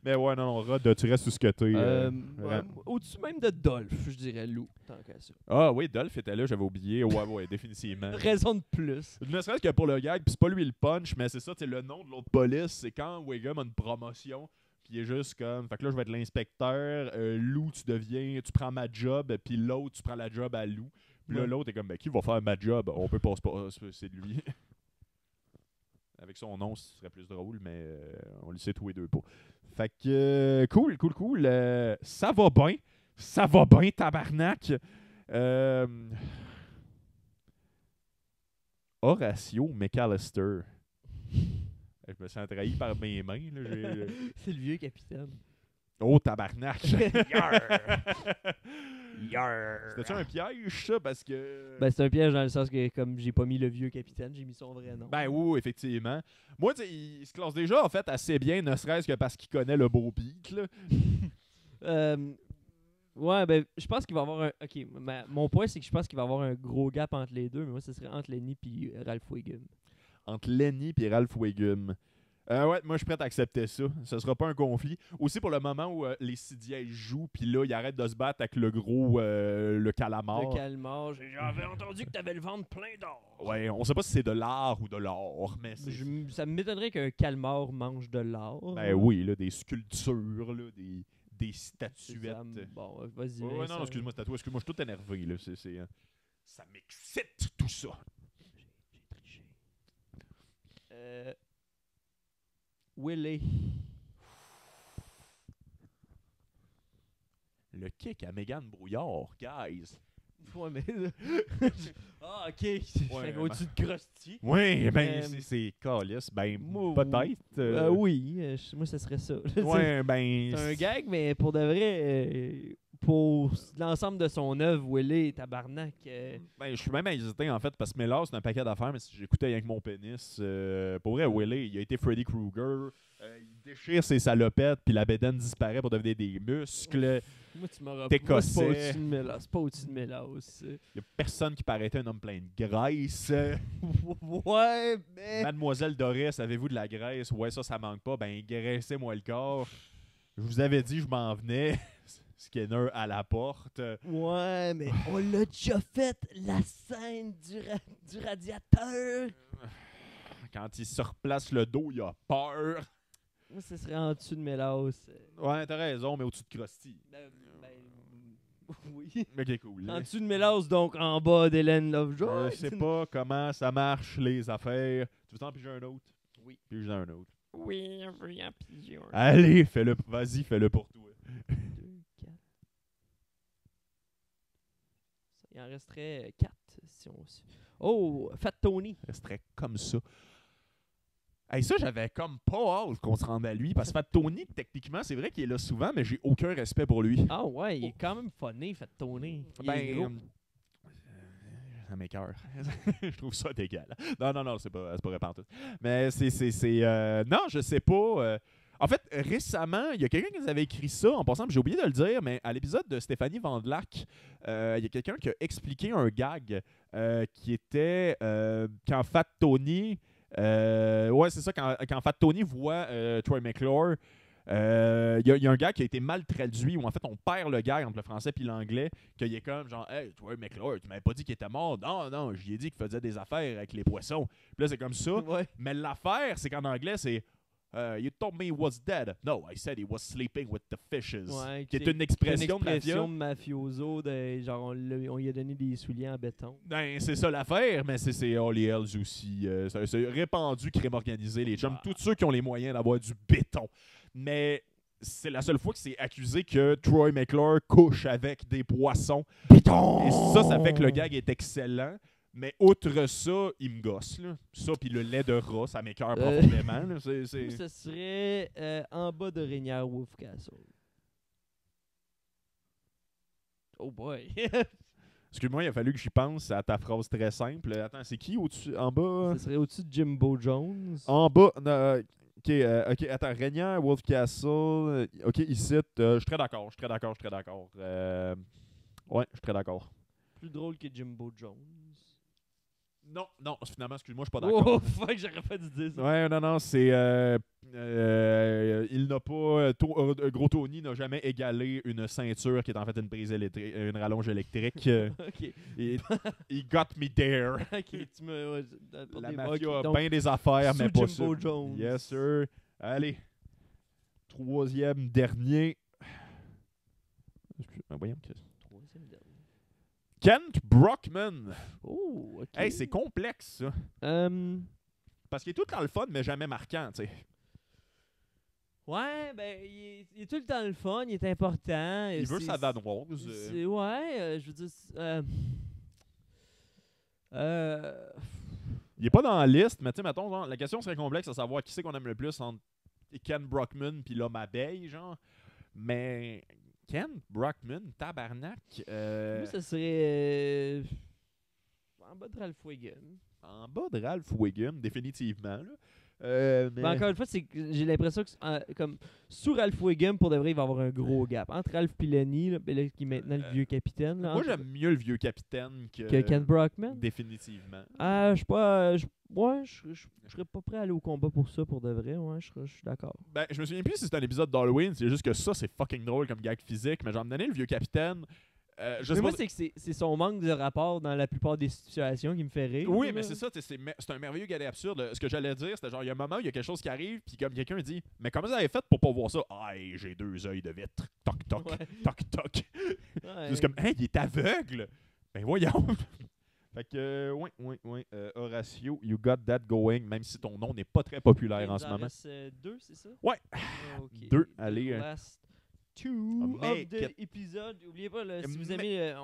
Mais ouais, non, Rod, tu restes sous ce que t'es. Ouais, au-dessus même de Dolph, je dirais Lou, tant qu'à ça. Ah oui, Dolph était là, j'avais oublié. Ouais, définitivement. Raison de plus. Ne serait-ce que pour le gag, puis c'est pas lui le punch, mais c'est ça, c'est le nom de l'autre police, c'est quand Wiggum a une promotion, puis il est juste comme, fait que là je vais être l'inspecteur, Lou tu prends ma job, puis l'autre tu prends la job à Lou. Puis là Ouais. l'autre est comme, ben qui va faire ma job? On peut pas, c'est lui. Avec son nom, ce serait plus drôle, mais on le sait tous les deux pas. Fait que, cool. Ça va bien, tabarnak. Horatio McAllister. Je me sens trahi par mes mains. Là. C'est le vieux capitaine. Oh, tabarnak! Yarr. C'était-tu un piège, ça? Parce que... Ben, c'est un piège dans le sens que, comme j'ai pas mis le vieux capitaine, j'ai mis son vrai nom. Ben oui, effectivement. Moi, tu sais, il se classe déjà, en fait, assez bien, ne serait-ce que parce qu'il connaît le beau beat, là. Ouais, ben, je pense qu'il va y avoir un. Ok, mon point, c'est que je pense qu'il va y avoir un gros gap entre les deux, mais moi, ce serait entre Lenny et Ralph Wiggum. Entre Lenny et Ralph Wiggum. Ouais, moi je suis prêt à accepter ça. Ce sera pas un conflit. Aussi pour le moment où les CDI jouent, puis là, ils arrêtent de se battre avec le gros, le calamar. Le calmar, j'avais entendu que t'avais le ventre plein d'or. Ouais, on sait pas si c'est de l'art ou de l'or, mais c'est... Ça m'étonnerait qu'un calmar mange de l'or. Ben oui, là, des sculptures, là, des statuettes. Bon, vas-y. Ouais, Vincent. non, excuse-moi, c'est à toi. Excuse-moi, je suis tout énervé, là. Ça m'excite, tout ça. J'ai triché. Willy. Le kick à Mégane Brouillard, guys. Ouais, mais. Ah, ok. C'est au-dessus de Krusty. Oui, ben, Euh, c'est calice. Ben, moi, peut-être. Oui, moi, ça serait ça. Ouais, ben. C'est un gag, mais pour de vrai, pour l'ensemble de son œuvre, Willy, tabarnak. Ben, je suis même hésité, en fait, parce que Miller, c'est un paquet d'affaires, mais si j'écoutais avec mon pénis, pour vrai, Willy, il a été Freddy Krueger. Il déchire ses salopettes, puis la bédaine disparaît pour devenir des muscles. Moi, tu m'auras T'es pas. C'est pas cossé. au-dessus de Mélas. C'est pas au-dessus de Mélas. Il y a personne qui paraîtait un homme plein de graisse. Ouais, mais. Mademoiselle Doris, avez-vous de la graisse? Ouais, ça manque pas. Ben, graissez-moi le corps. Je vous avais dit, je m'en venais. Skinner à la porte. Ouais, mais on l'a déjà fait, la scène du radiateur. Quand il se replace le dos, il a peur. Moi, ce serait en dessous de Mélas. Ouais, t'as raison, mais au-dessus de Krusty. Oui. Ok, cool. En dessous de Mélas, donc en bas d'Hélène Lovejoy. Je sais pas comment ça marche, les affaires. Tu veux t'en piger un autre? Oui. Pige un autre. Oui, je veux en piger un. Allez, fais-le. Vas-y, fais-le pour toi. 2, 4. Il en resterait 4 si on. Oh, Fat Tony. Ça serait comme ça. Hey, ça, j'avais comme pas hâte qu'on se rende à lui. Parce que Fat Tony, techniquement, c'est vrai qu'il est là souvent, mais j'ai aucun respect pour lui. Ah ouais, il est quand même funny, Fat Tony. Il est gros. Ça m'écoeure. Je trouve ça dégueulasse. Non, c'est pas répandu. Mais non, je sais pas. En fait, récemment, il y a quelqu'un qui nous avait écrit ça, en passant, j'ai oublié de le dire, mais à l'épisode de Stéphanie Vandelac, il y a quelqu'un qui a expliqué un gag qui était quand Fat Tony... ouais, c'est ça, quand Fat Tony voit Troy McClure, il y a un gars qui a été mal traduit, où en fait on perd le gag entre le français et l'anglais, qu'il est comme genre, hey, Troy McClure, tu m'avais pas dit qu'il était mort. Non, j'y ai dit qu'il faisait des affaires avec les poissons. Puis là, c'est comme ça. Ouais. Mais l'affaire, c'est qu'en anglais, c'est You told me he was dead. No, I said he was sleeping with the fishes. Ouais, qui est une expression de de mafia. mafioso, genre on lui a donné des souliers en béton. Ben, c'est ça l'affaire, mais c'est All Hells aussi. C'est répandu crime organisé, les chums. Ah. Tous ceux qui ont les moyens d'avoir du béton. Mais c'est la seule fois que c'est accusé que Troy McClure couche avec des poissons. Béton! Et ça fait que le gag est excellent. Mais outre ça, il me gosse. Là. Ça, puis le lait de rat, ça m'écoeure profondément. Là. Moi, ce serait en bas de Rainière Wolfcastle. Oh boy! Excuse-moi, il a fallu que j'y pense à ta phrase très simple. Attends, c'est qui au-dessus, en bas? Ce serait au-dessus de Jimbo Jones. En bas, OK, attends. Régnier, Wolf Castle. OK, ici, je suis très d'accord. Ouais, je suis très d'accord. Plus drôle que Jimbo Jones. Non, finalement, excuse-moi, je suis pas d'accord. Oh, fuck, j'aurais pas dû dire ça. Ouais, non, c'est... il n'a pas... Gros Tony n'a jamais égalé une ceinture qui est en fait une prise électrique, une rallonge électrique. Ok. He got me there. Ok, tu me. pour La des mafia mots, a donc, bien des affaires, mais sous pas Jimbo ça. Jones. Yes, sir. Allez. Troisième, dernier. Voyons. Troisième dernier. Kent Brockman. Oh, ok. Hey, c'est complexe, ça. Parce qu'il est tout le temps le fun, mais jamais marquant, tu sais. Ouais, ben, il est tout le temps le fun, il est important. Il veut sa danoise. Ouais, je veux dire. Il est pas dans la liste, mais tu sais, mettons, genre, la question serait complexe à savoir qui c'est qu'on aime le plus entre Ken Brockman puis l'homme abeille, genre. Mais Ken Brockman, tabarnak. Moi, ça serait. En bas de Ralph Wiggum. En bas de Ralph Wiggum, définitivement. Là. Mais... Ben, encore une fois, j'ai l'impression que comme sous Ralph Wiggum, pour de vrai, il va y avoir un gros gap. Entre Ralph et Lenny, là, qui est maintenant le vieux capitaine. Là, moi, j'aime mieux le vieux capitaine que Ken Brockman. Définitivement. Ah, je suis pas. Je serais pas prêt à aller au combat pour ça, pour de vrai. Ouais, je suis d'accord. Ben, je me souviens plus si c'est un épisode d'Halloween, c'est juste que ça, c'est fucking drôle comme gag physique, mais j'en me donnais le vieux capitaine. Mais moi, c'est que c'est son manque de rapport dans la plupart des situations qui me fait rire. Oui, là. mais c'est ça, c'est un merveilleux gars absurde. Ce que j'allais dire, c'était genre, il y a un moment où il y a quelque chose qui arrive, puis comme quelqu'un dit, mais comment vous avez fait pour pas voir ça? Ah, hey, j'ai 2 œils de vitre. Toc, toc, Ouais. toc, toc. Ouais. Juste comme, hey, il est aveugle! Ben voyons! Fait que, ouais. Horatio, you got that going, même si ton nom n'est pas très populaire en ce moment. Il en reste 2, c'est ça? Ouais. Ok. 2, allez. Last two Make of the it. épisode. N'oubliez pas, là, si vous Mais- aimez,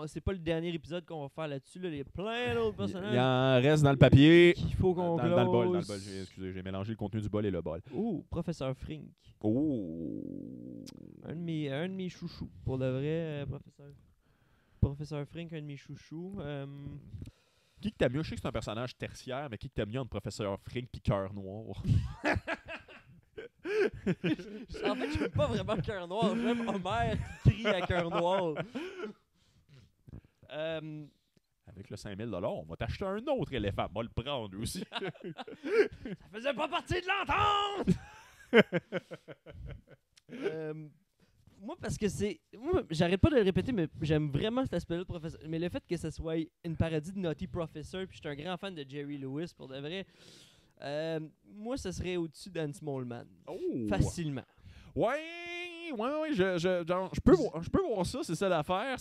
c'est pas le dernier épisode qu'on va faire là-dessus. Là, il y a plein d'autres personnages Il en reste dans le papier. qu'il faut qu'on Dans le bol, close. Excusez, j'ai mélangé le contenu du bol et le bol. Oh, Professeur Frink. Oh! Un de mes chouchous. Pour de vrai, Professeur Frink, un de mes chouchous. Qui que t'aimes mieux? Je sais que c'est un personnage tertiaire, mais qui que t'aimes mieux entre Professeur Frink et Cœur Noir? En fait, je n'aime pas vraiment Cœur Noir. J'aime Homer qui crie à Cœur Noir. Avec le 5000 $, on va t'acheter un autre éléphant. On va le prendre aussi. Ça faisait pas partie de l'entente! Moi, parce que c'est. Moi, j'arrête pas de le répéter, mais j'aime vraiment cet aspect-là de Professeur. Mais le fait que ça soit une parodie de Naughty Professor, puis je suis un grand fan de Jerry Lewis, pour de vrai. Moi, ce serait au-dessus d'Anne Smallman. Oh! Facilement. Ouais, je peux voir ça, c'est ça l'affaire.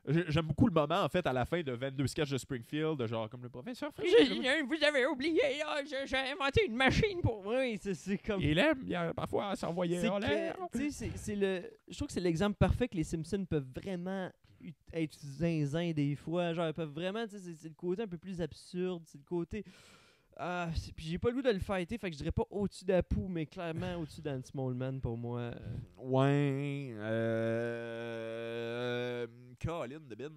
J'aime beaucoup le moment, en fait, à la fin de 22 sketchs de Springfield, de genre, comme le professeur Frink. Vous avez oublié, j'ai inventé une machine pour. Oui, c'est comme. Il aime bien parfois s'envoyer C'est en que, l'air. tu sais, je trouve que c'est l'exemple parfait que les Simpsons peuvent vraiment être zinzin des fois. Genre, ils peuvent vraiment, tu sais, c'est le côté un peu plus absurde, c'est le côté. Puis j'ai pas le goût de le fighter, fait que je dirais pas au-dessus d'Apu, mais clairement au-dessus d'Anne Smallman pour moi. Ouais. Colin de Bin.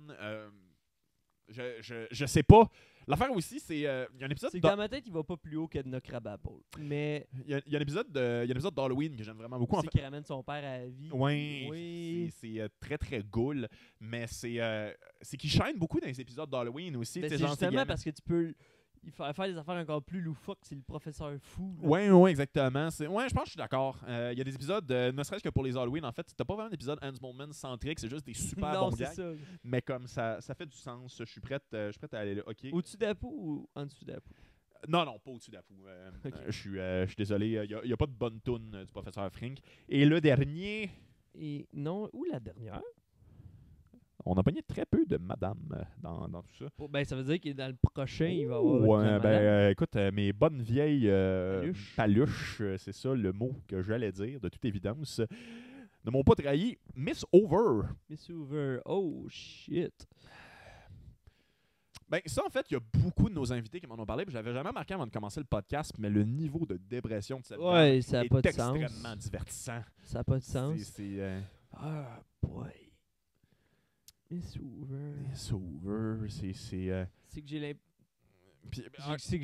Je sais pas. L'affaire aussi, c'est. Il y a un épisode. C'est que dans ma tête, il va pas plus haut qu'Edna Krabappel. Mais. Il y a un épisode d'Halloween que j'aime vraiment beaucoup. C'est qui ramène son père à la vie. Ouais, Oui. c'est très très ghoul, mais c'est qu'il shine beaucoup dans les épisodes d'Halloween aussi. Ben, tu sais, c'est genre, justement également- parce que tu peux faire des affaires encore plus loufoques, c'est le professeur fou. là. Ouais, exactement. Ouais, je pense que je suis d'accord. Il y a des épisodes, ne serait-ce que pour les Halloween, en fait, t'as pas vraiment d'épisode Hans Moleman centrique, c'est juste des super Non, bons c'est gags. ça. Mais comme ça fait du sens, je suis prête à aller là. Ok. Au-dessus d'Apu ou en dessous d'Apu? Non, pas au-dessus d'Apu. Ok. Je suis désolé, il n'y a pas de bonne toune du professeur Frink. Et le dernier, Et non, ou la dernière? on a pogné très peu de madame dans tout ça. Oh, ben, ça veut dire que dans le prochain, il va y avoir. Ouais, la ben, madame. écoute, mes bonnes vieilles Paluches. paluches, c'est ça le mot que j'allais dire, de toute évidence, ne m'ont pas trahi. Miss Over. Miss Hoover. Oh, shit. Ben, ça, en fait, il y a beaucoup de nos invités qui m'en ont parlé, puis je l'avais jamais remarqué avant de commencer le podcast, mais le niveau de dépression de cette Ouais, dame ça a est pas de sens. extrêmement divertissant. Ça n'a pas de sens. C'est Ah, boy. Miss Hoover. Miss Over, C'est que j'ai l'impression puis, c'est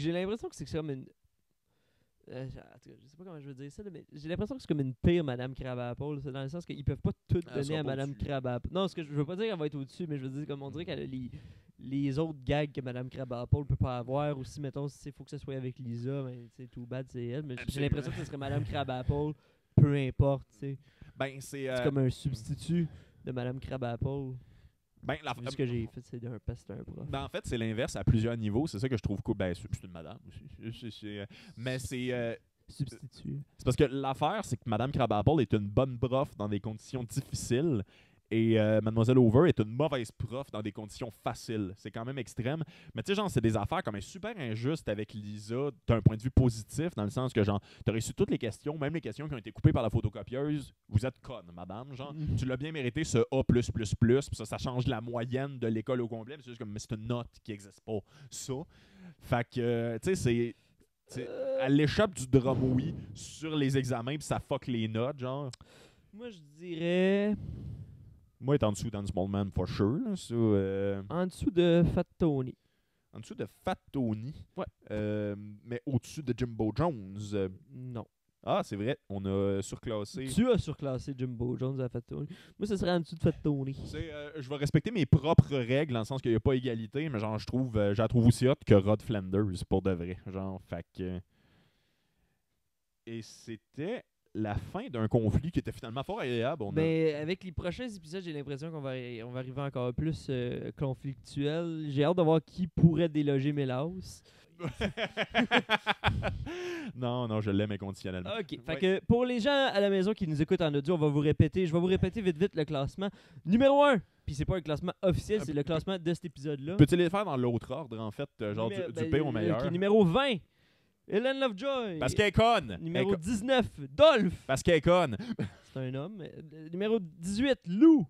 que c'est comme une. En tout cas, je sais pas comment je veux dire ça, là, mais j'ai l'impression que c'est comme une pire Madame Crabapple. C'est dans le sens qu'ils peuvent pas tout Elle donner sera à pas Madame au-dessus. Crabapple. Non, ce que je veux pas dire qu'elle va être au-dessus, mais je veux dire, comme on dirait qu'elle a les autres gags que Madame Crabapple peut pas avoir. Ou si, mettons, il faut que ce soit avec Lisa, ben, tu sais, too bad, c'est elle. Mais j'ai Absolument. l'impression que ce serait Madame Crabapple, peu importe, tu sais. Ben, c'est. C'est comme un substitut de Madame Crabapple. Ben, Vu ce que j'ai fait, c'est un prof. Ben, en fait, c'est l'inverse à plusieurs niveaux. C'est ça que je trouve cool. Ben, c'est une madame aussi. Mais Substitut. c'est parce que l'affaire, c'est que Madame Crabapple est une bonne prof dans des conditions difficiles et Mademoiselle Over est une mauvaise prof dans des conditions faciles. C'est quand même extrême. Mais tu sais, genre, c'est des affaires comme super injustes avec Lisa d'un point de vue positif, dans le sens que, genre, t'as reçu toutes les questions, même les questions qui ont été coupées par la photocopieuse. Vous êtes conne, madame. Genre, tu l'as bien mérité, ce A+++, puis ça change la moyenne de l'école au complet. Mais c'est juste comme, mais c'est une note qui n'existe pas. Ça. Fait que, tu sais, elle échappe du dromouille sur les examens puis ça fuck les notes, genre. Moi, je dirais Moi, être en dessous d'Anne Smallman, for sure. Là, ça, en dessous de Fat Tony. en dessous de Fat Tony. Ouais. Mais au-dessus de Jimbo Jones. Non. Ah, c'est vrai, on a surclassé. Tu as surclassé Jimbo Jones à Fat Tony. Moi, ce serait en dessous de Fat Tony. Je vais respecter mes propres règles, dans le sens qu'il n'y a pas égalité, mais genre, je la trouve aussi hot que Rod Flanders, pour de vrai. Genre, fait que... Et c'était la fin d'un conflit qui était finalement fort agréable. Mais avec les prochains épisodes, j'ai l'impression qu'on va arriver encore plus conflictuel. J'ai hâte de voir qui pourrait déloger Mélaus. Non, je l'aime inconditionnellement. OK. Fait Ouais. que pour les gens à la maison qui nous écoutent en audio, je vais vous répéter vite le classement. Numéro 1. Puis c'est pas un classement officiel, c'est le classement de cet épisode-là. Peux-tu les faire dans l'autre ordre, en fait, genre du pire au meilleur? OK, numéro 20. Hélène Lovejoy. Parce qu'elle est conne! Numéro 19. Dolph. Parce qu'elle est conne! C'est un homme. Numéro 18. Lou.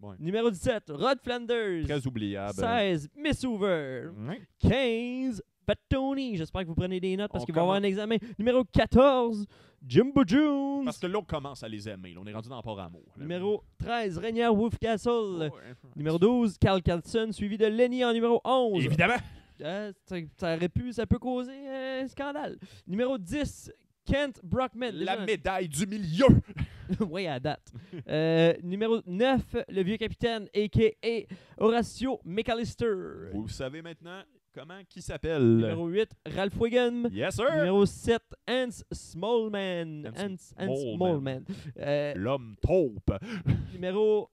Ouais. Numéro 17. Rod Flanders. Très oubliable. 16. Miss Hoover. Ouais. 15. Fat Tony. J'espère que vous prenez des notes parce On qu'il va y avoir un commence. examen. Numéro 14. Jimbo Jones. Parce que là, on commence à les aimer. Là, on est rendu dans Port Amour. là. Numéro 13. Rainier Wolfcastle. Ouais. Numéro 12. Carl Carlson. Suivi de Lenny en numéro 11. Évidemment! Ça peut causer un scandale. Numéro 10. Kent Brockman. La Déjà- médaille du milieu! oui, à date. Numéro 9, le vieux capitaine, a.k.a. Horatio McAllister. Vous savez maintenant qui s'appelle? Numéro 8, Ralph Wiggum. Yes, sir! Numéro 7, Hans Smallman. Hans Hans Smallman. L'homme taupe. Numéro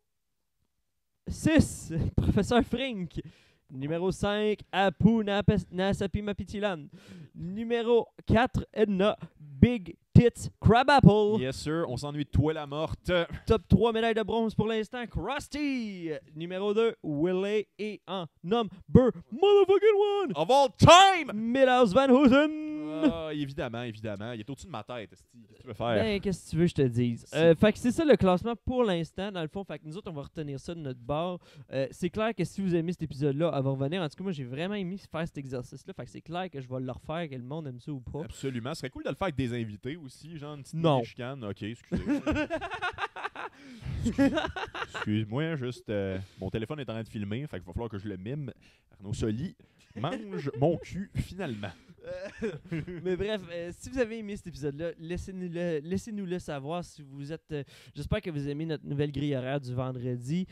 6, Professeur Frink. Numéro 5, Apu Nasapi Mapitilan. Numéro 4, Edna Big Tits Crabapple. Yes, sir. On s'ennuie de toi, la morte. Top 3 médailles de bronze pour l'instant, Krusty. Numéro 2, Willie. Et en number motherfucking one, Of all time! Milhouse Van Houten. Ah, évidemment. Il est au-dessus de ma tête, esti. Qu'est-ce que tu veux faire? Ben, qu'est-ce que tu veux que je te dise? Fait que c'est ça le classement pour l'instant, dans le fond. Fait que nous autres, on va retenir ça de notre bord. C'est clair que si vous aimez cet épisode-là, elle va revenir. En tout cas, moi, j'ai vraiment aimé faire cet exercice-là. Fait que c'est clair que je vais le refaire, que le monde aime ça ou pas. Absolument. Ce serait cool de le faire avec des invités aussi, genre une petite Non. chicane. Ok, excusez. Excuse-moi, juste mon téléphone est en train de filmer, fait qu'il va falloir que je le mime. Arnaud Soli mange mon cul finalement. Mais bref, si vous avez aimé cet épisode-là, laissez-nous-le savoir si vous êtes... J'espère que vous aimez notre nouvelle grille horaire du vendredi.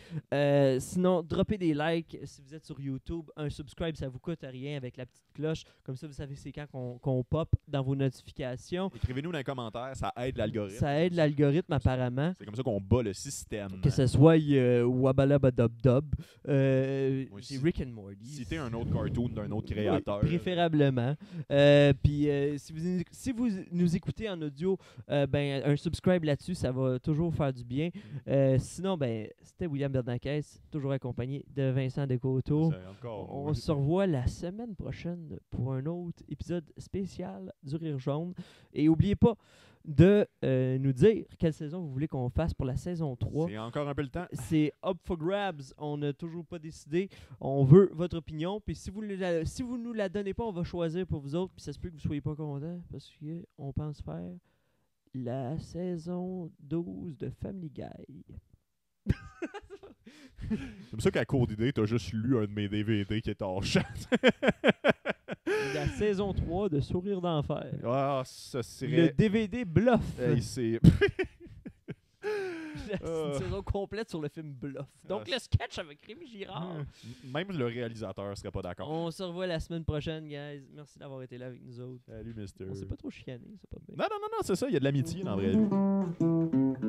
Sinon, droppez des likes si vous êtes sur YouTube. Un subscribe, ça vous coûte rien avec la petite cloche. Comme ça, vous savez c'est quand qu'on pop dans vos notifications. Écrivez-nous dans les commentaires, ça aide l'algorithme. Ça aide l'algorithme apparemment. C'est comme ça qu'on bat le système. Que ce soit Wabalabadubdub, Moi, c'est Rick and Morty. Citer un autre cartoon d'un autre créateur. Oui, préférablement. Puis si vous nous écoutez en audio, ben un subscribe là-dessus, ça va toujours faire du bien. Sinon, ben c'était William Bernanke, toujours accompagné de Vincent Descoteaux. C'est encore- On se revoit la semaine prochaine pour un autre épisode spécial du Rire Jaune. Et n'oubliez pas de nous dire quelle saison vous voulez qu'on fasse pour la saison 3. C'est encore un peu le temps. C'est up for grabs. On n'a toujours pas décidé. On veut votre opinion. Puis si vous nous la donnez pas, on va choisir pour vous autres. Puis ça se peut que vous soyez pas contents parce qu'on pense faire la saison 12 de Family Guy. C'est comme ça qu'à court d'idée, t'as juste lu un de mes DVD qui est en chat. La la saison 3 de Sourire d'enfer. Ah, ça Le serait... DVD Bluff. Hey, c'est... C'est une saison complète sur le film Bluff. Donc le sketch avec Rémi Girard. Même le réalisateur serait pas d'accord. On se revoit la semaine prochaine, guys. Merci d'avoir été là avec nous autres. Salut, mister. On s'est pas trop chicané, c'est pas bien. Non, c'est ça, il y a de l'amitié dans la vraie vie.